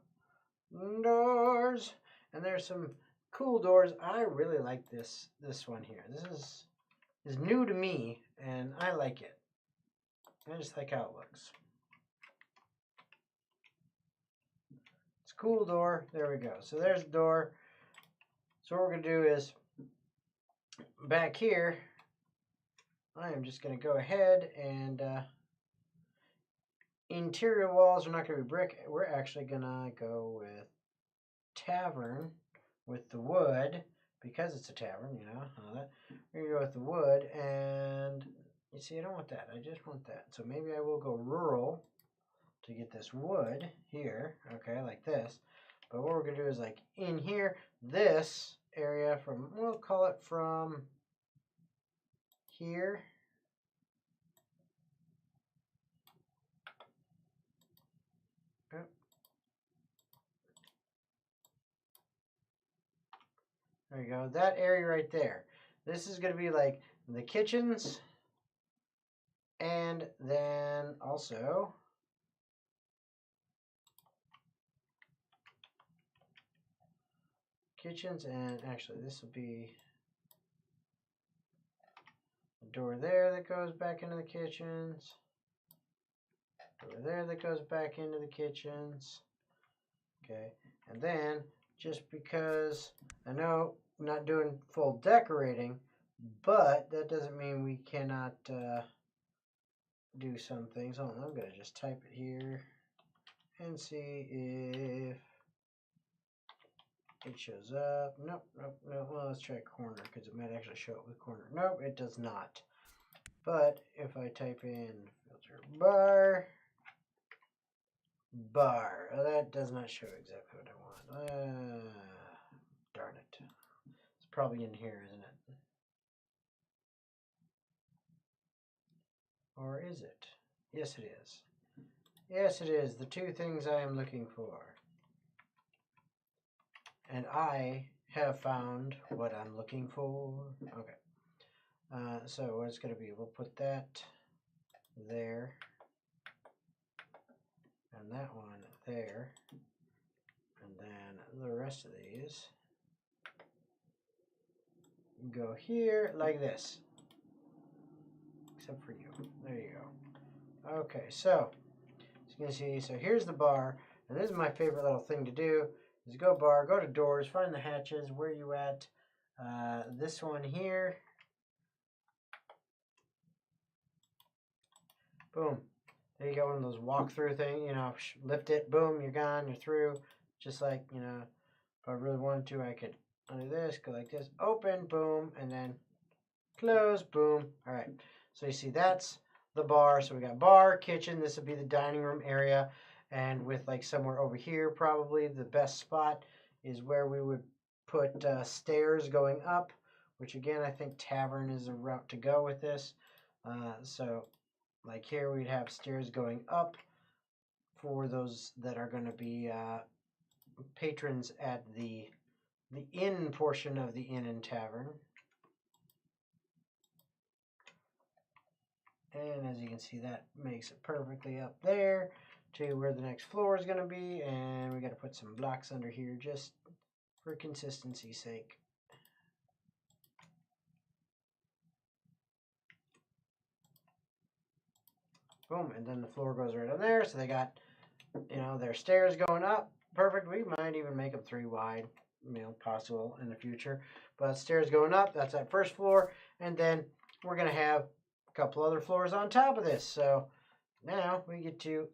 doors. And there's some cool doors. I really like this one here. This is new to me, and I like it. I just like how it looks. It's a cool door. There we go. So there's the door. So what we're going to do is back here, I am just going to go ahead and interior walls are not going to be brick. We're actually going to go with tavern with the wood because it's a tavern, you know. We're going to go with the wood, and you see, I don't want that. I just want that. So maybe I will go rural to get this wood here, okay, like this. But what we're going to do is like in here, this area from, we'll call it from here. There you go. That area right there. This is going to be like the kitchens, and then also kitchens, and actually this will be a door there that goes back into the kitchens. Door there that goes back into the kitchens. Okay, and then just because I know I'm not doing full decorating, but that doesn't mean we cannot do some things. Hold on, I'm going to just type it here and see if it shows up. Nope. Well, let's try corner because it might actually show up with corner. Nope, it does not. But if I type in filter bar, that does not show exactly what I want. Darn it. It's probably in here, isn't it? Or is it? Yes, it is. Yes, it is. The two things I am looking for. And I have found what I'm looking for. Okay. So what it's going to be, we'll put that there. And that one there. And then the rest of these go here like this. Except for you. There you go. Okay, so as you can see, so here's the bar. And this is my favorite little thing to do. Is go bar, go to doors, find the hatches, where you at. This one here. Boom. There you go, one of those walk-through things, you know, lift it, boom, you're gone, you're through. Just like, you know, if I really wanted to, I could undo this, go like this, open, boom, and then close, boom. All right, so you see that's the bar. So we got bar, kitchen, this would be the dining room area. and with like somewhere over here, probably the best spot is where we would put stairs going up, which again, I think tavern is a route to go with this. So like here, we'd have stairs going up for those that are going to be patrons at the inn portion of the inn and tavern. And as you can see, that makes it perfectly up there to where the next floor is going to be. And we got to put some blocks under here just for consistency's sake. Boom, and then the floor goes right on there. So they got, you know, their stairs going up. Perfect. We might even make them 3 wide, you know, possible in the future. But stairs going up, that's that first floor. And then we're going to have a couple other floors on top of this. So now we get to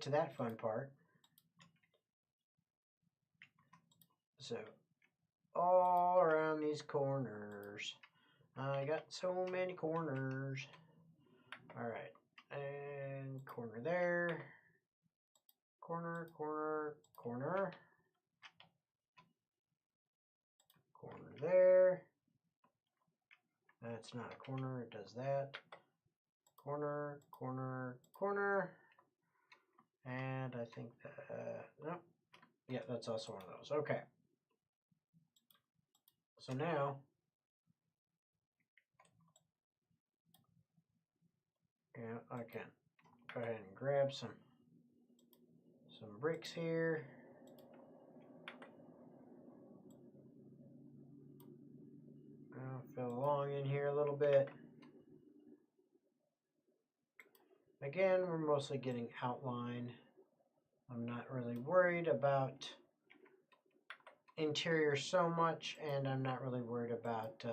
that fun part. So all around these corners. I got so many corners. All right. And corner there. Corner, corner, corner. Corner there. That's not a corner, it does that. Corner, corner, corner. And I think that, no. Yeah, that's also one of those. Okay. So now, yeah, I can go ahead and grab some bricks here. I'll fill along in here a little bit. Again, we're mostly getting outline. I'm not really worried about interior so much, and I'm not really worried about,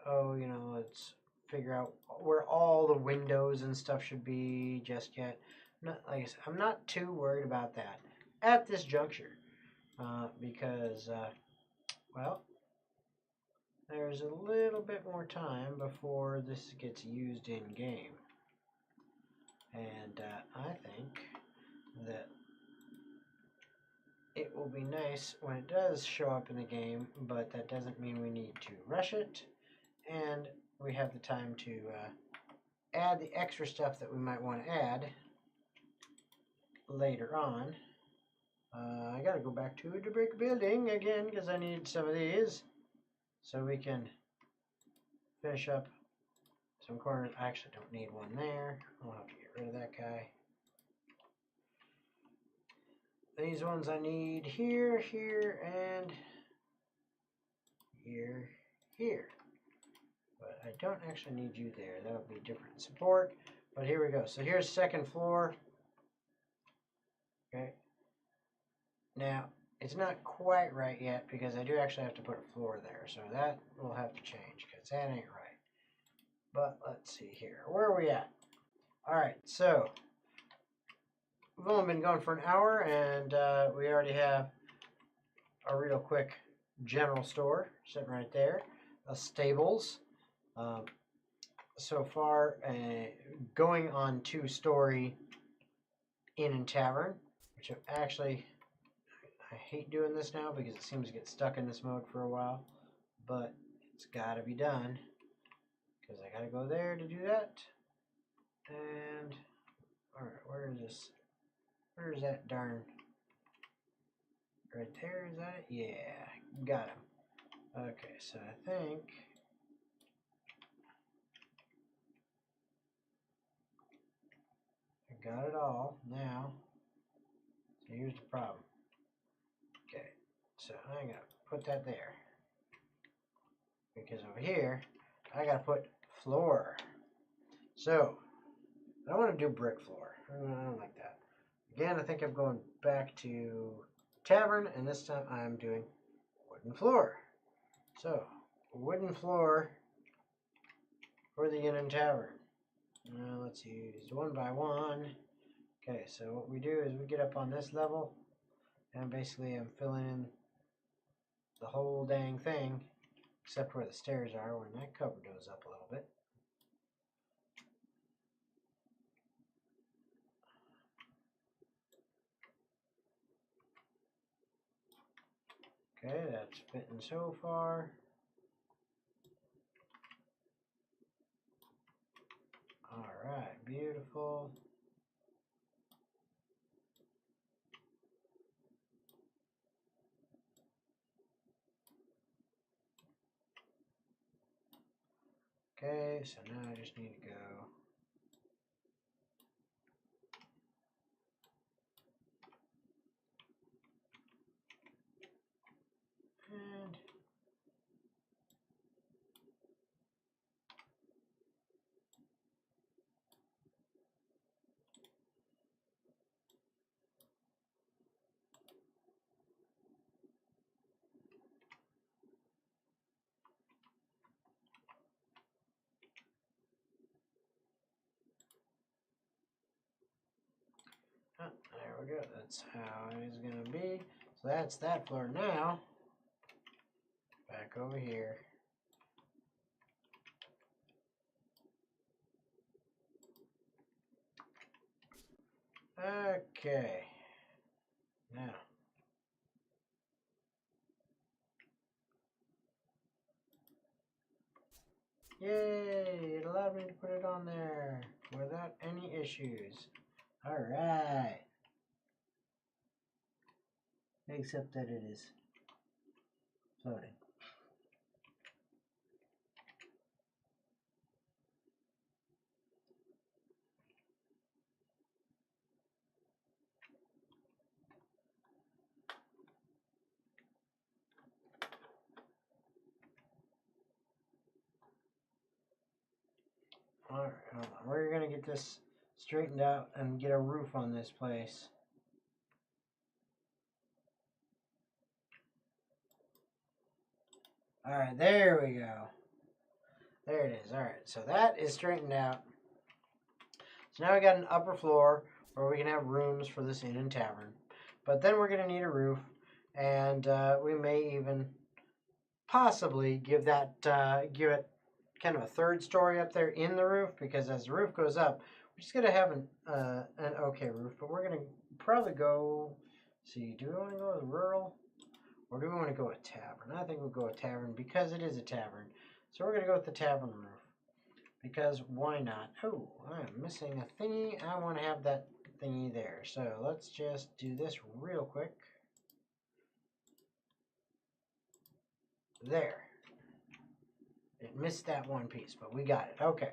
oh, you know, let's figure out where all the windows and stuff should be just yet. Not, like I said, I'm not too worried about that at this juncture, because, well, there's a little bit more time before this gets used in game. And I think that it will be nice when it does show up in the game, but that doesn't mean we need to rush it. And we have the time to add the extra stuff that we might want to add later on. I got to go back to the brick building again because I need some of these so we can finish up some corners. I actually don't need one there. I'll have to get rid of that guy. These ones I need here, here, and here, here. But I don't actually need you there. That'll be different support. But here we go. So here's second floor. Okay. Now, it's not quite right yet because I do actually have to put a floor there. So that will have to change because that ain't right. But let's see here. Where are we at? All right. So we've only been going for an hour, and we already have a real quick general store sitting right there. Stables. So far, going on 2-story inn and tavern, which actually, I hate doing this now because it seems to get stuck in this mode for a while, but it's got to be done because I got to go there to do that. And, all right, where is this? Where is that darn? Right there, is that it? Yeah, got him. Okay, so I think I got it all now. So here's the problem. Okay, so I'm gonna put that there because over here I gotta put floor. So I don't want to do brick floor. I don't like that. Again, I think I'm going back to tavern, and this time I'm doing wooden floor. So wooden floor for the inn and tavern. Now let's use 1 by 1. Okay, so what we do is we get up on this level, and basically I'm filling in the whole dang thing, except where the stairs are when that cover goes up a little bit. Okay, that's fitting so far. Alright, beautiful. Okay, so now I just need to go. And oh, there we go. That's how it is going to be. So that's that floor. Now, back over here. Okay. Now. Yay! It allowed me to put it on there without any issues. Alright. Except that it is floating. Alright, hold on. We're going to get this straightened out and get a roof on this place. Alright, there we go. There it is. Alright, so that is straightened out. So now we got an upper floor where we can have rooms for this inn and tavern. But then we're going to need a roof, and we may even possibly give it kind of a third story up there in the roof, because as the roof goes up, we're just going to have an okay roof. But we're going to probably go, see, do we want to go with rural or do we want to go with tavern? I think we'll go with tavern because it is a tavern. So we're going to go with the tavern roof because why not? Oh, I'm missing a thingy. I want to have that thingy there. So let's just do this real quick. There. It missed that one piece, but we got it. Okay.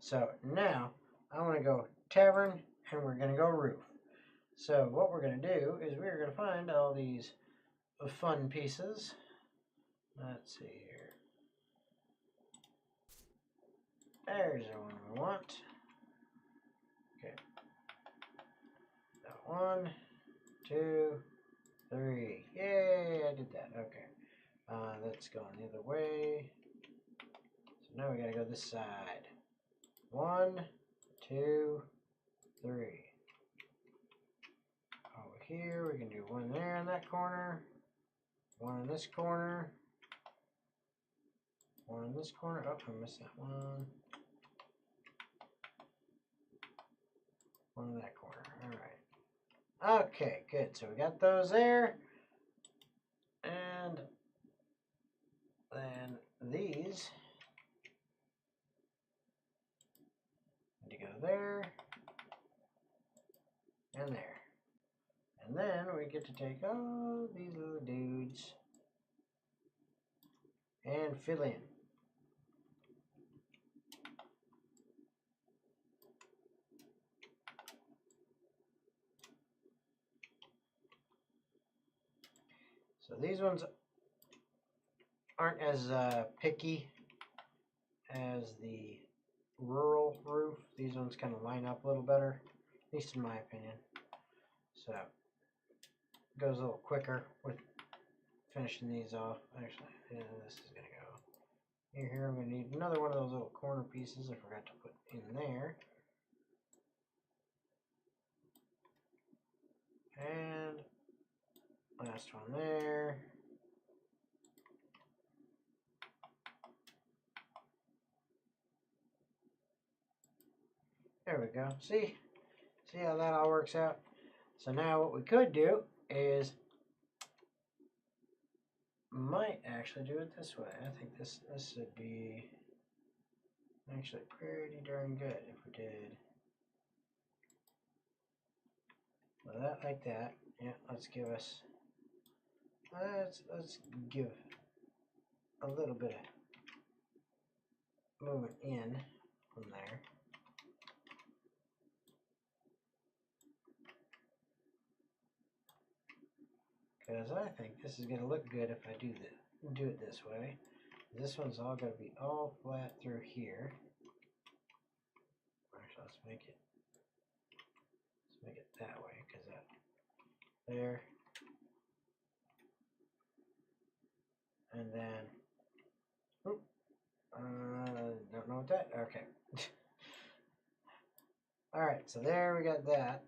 So now I want to go tavern and we're going to go roof. So what we're going to do is we're going to find all these fun pieces. Let's see here. There's the one we want. Okay. So 1, 2, 3. Yay, I did that. Okay. Let's go on the other way. So now we gotta go this side. 1, 2, 3. Over here, we can do one there in that corner. One in this corner. One in this corner. Oh, I missed that one. One in that corner. Alright. Okay, good. So we got those there. And then these need to go there and there. And then we get to take all these little dudes and fill in. So these ones aren't as picky as the rural roof. These ones kind of line up a little better, at least in my opinion. So it goes a little quicker with finishing these off. Actually, yeah, this is going to go here. I'm going to need another one of those little corner pieces I forgot to put in there. And last one there. There we go. See how that all works out? So now what we could do is might actually do it this way. I think this would be actually pretty darn good if we did that like that. Yeah, let's give us let's give a little bit of movement in from there. Because I think this is going to look good if I do it this way. This one's all going to be all flat through here. Actually, let's make it that way, because that there, and then don't know what that. Okay. All right, so there we got that.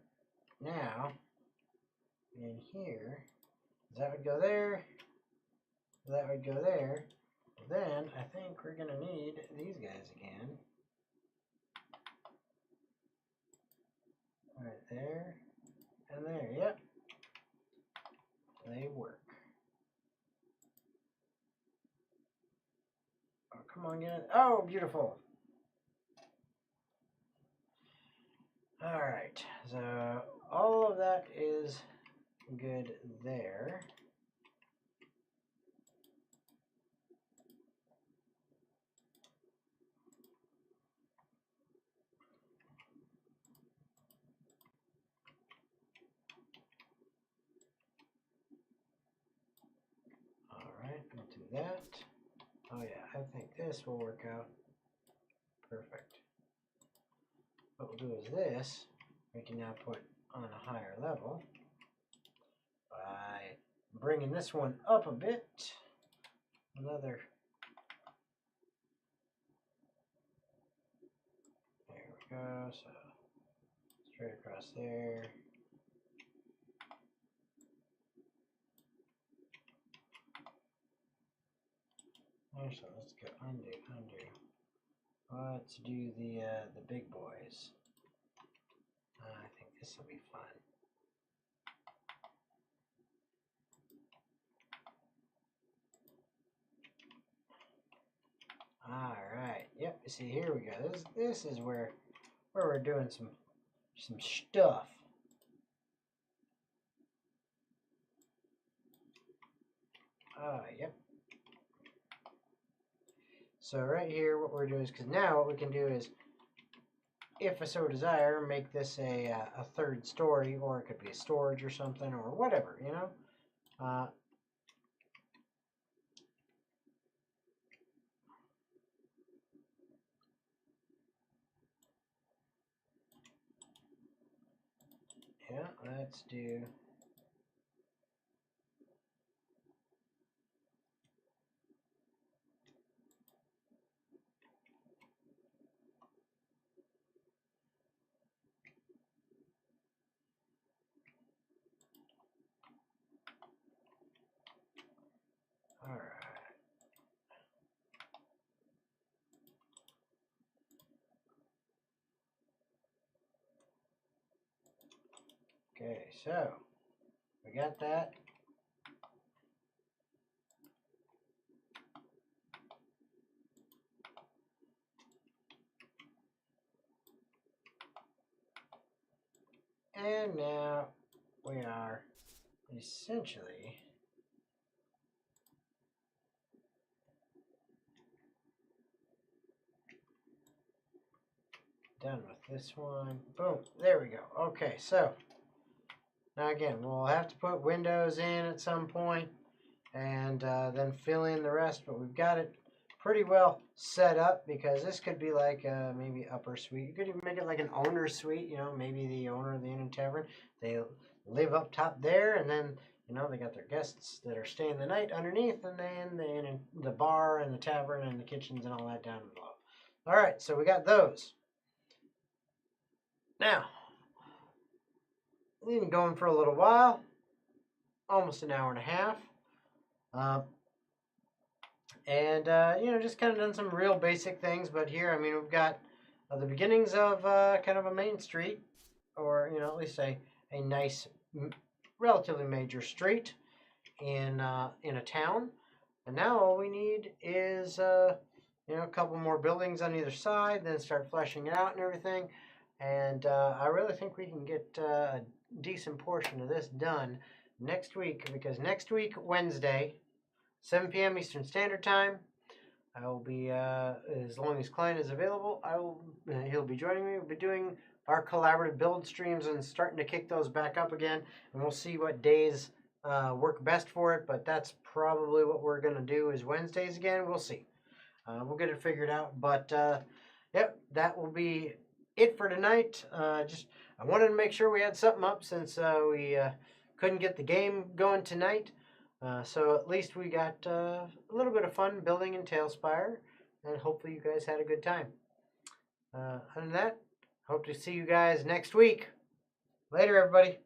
Now in here, that would go there. That would go there. Then I think we're gonna need these guys again. Right there and there. Yep, they work. Oh, come on, get it. Oh, beautiful. All right, so all of that is good there. All right, we'll do that. Oh yeah, I think this will work out perfect. What we'll do is this, we can now put on a higher level by bringing this one up a bit. Another, there we go, so straight across there. Actually, let's go undo. Let's do the big boys. I think this will be fun. All right. Yep. See, here we go. This is where we're doing some stuff. Yep. So right here, what we're doing is, because now what we can do is, if I so desire, make this a third story, or it could be a storage or something, or whatever, you know. Yeah, let's do. All right. Okay, so we got that. And now we are essentially done with this one. Boom, there we go. Okay, so now again, we'll have to put windows in at some point and then fill in the rest, but we've got it pretty well set up, because this could be like maybe upper suite. You could even make it like an owner's suite, you know, maybe the owner of the Inn and Tavern, they live up top there, and then, you know, they got their guests that are staying the night underneath, and then the bar and the tavern and the kitchens and all that down below. All right, so we got those. Now, we've been going for a little while, almost an hour and a half. You know, just kind of done some real basic things. But here, I mean, we've got the beginnings of kind of a main street, or, you know, at least a nice, relatively major street in a town. And now all we need is a couple more buildings on either side, then start fleshing it out and everything. And I really think we can get a decent portion of this done next week, because next week, Wednesday, 7 p.m. Eastern Standard Time, I will be, as long as Klein is available, he'll be joining me. We'll be doing our collaborative build streams and starting to kick those back up again. And we'll see what days work best for it, but that's probably what we're going to do is Wednesdays again. We'll see. We'll get it figured out. But, yep, that will be it for tonight. I wanted to make sure we had something up since we couldn't get the game going tonight. So at least we got a little bit of fun building in Talespire, and hopefully you guys had a good time. Other than that, hope to see you guys next week. Later, everybody.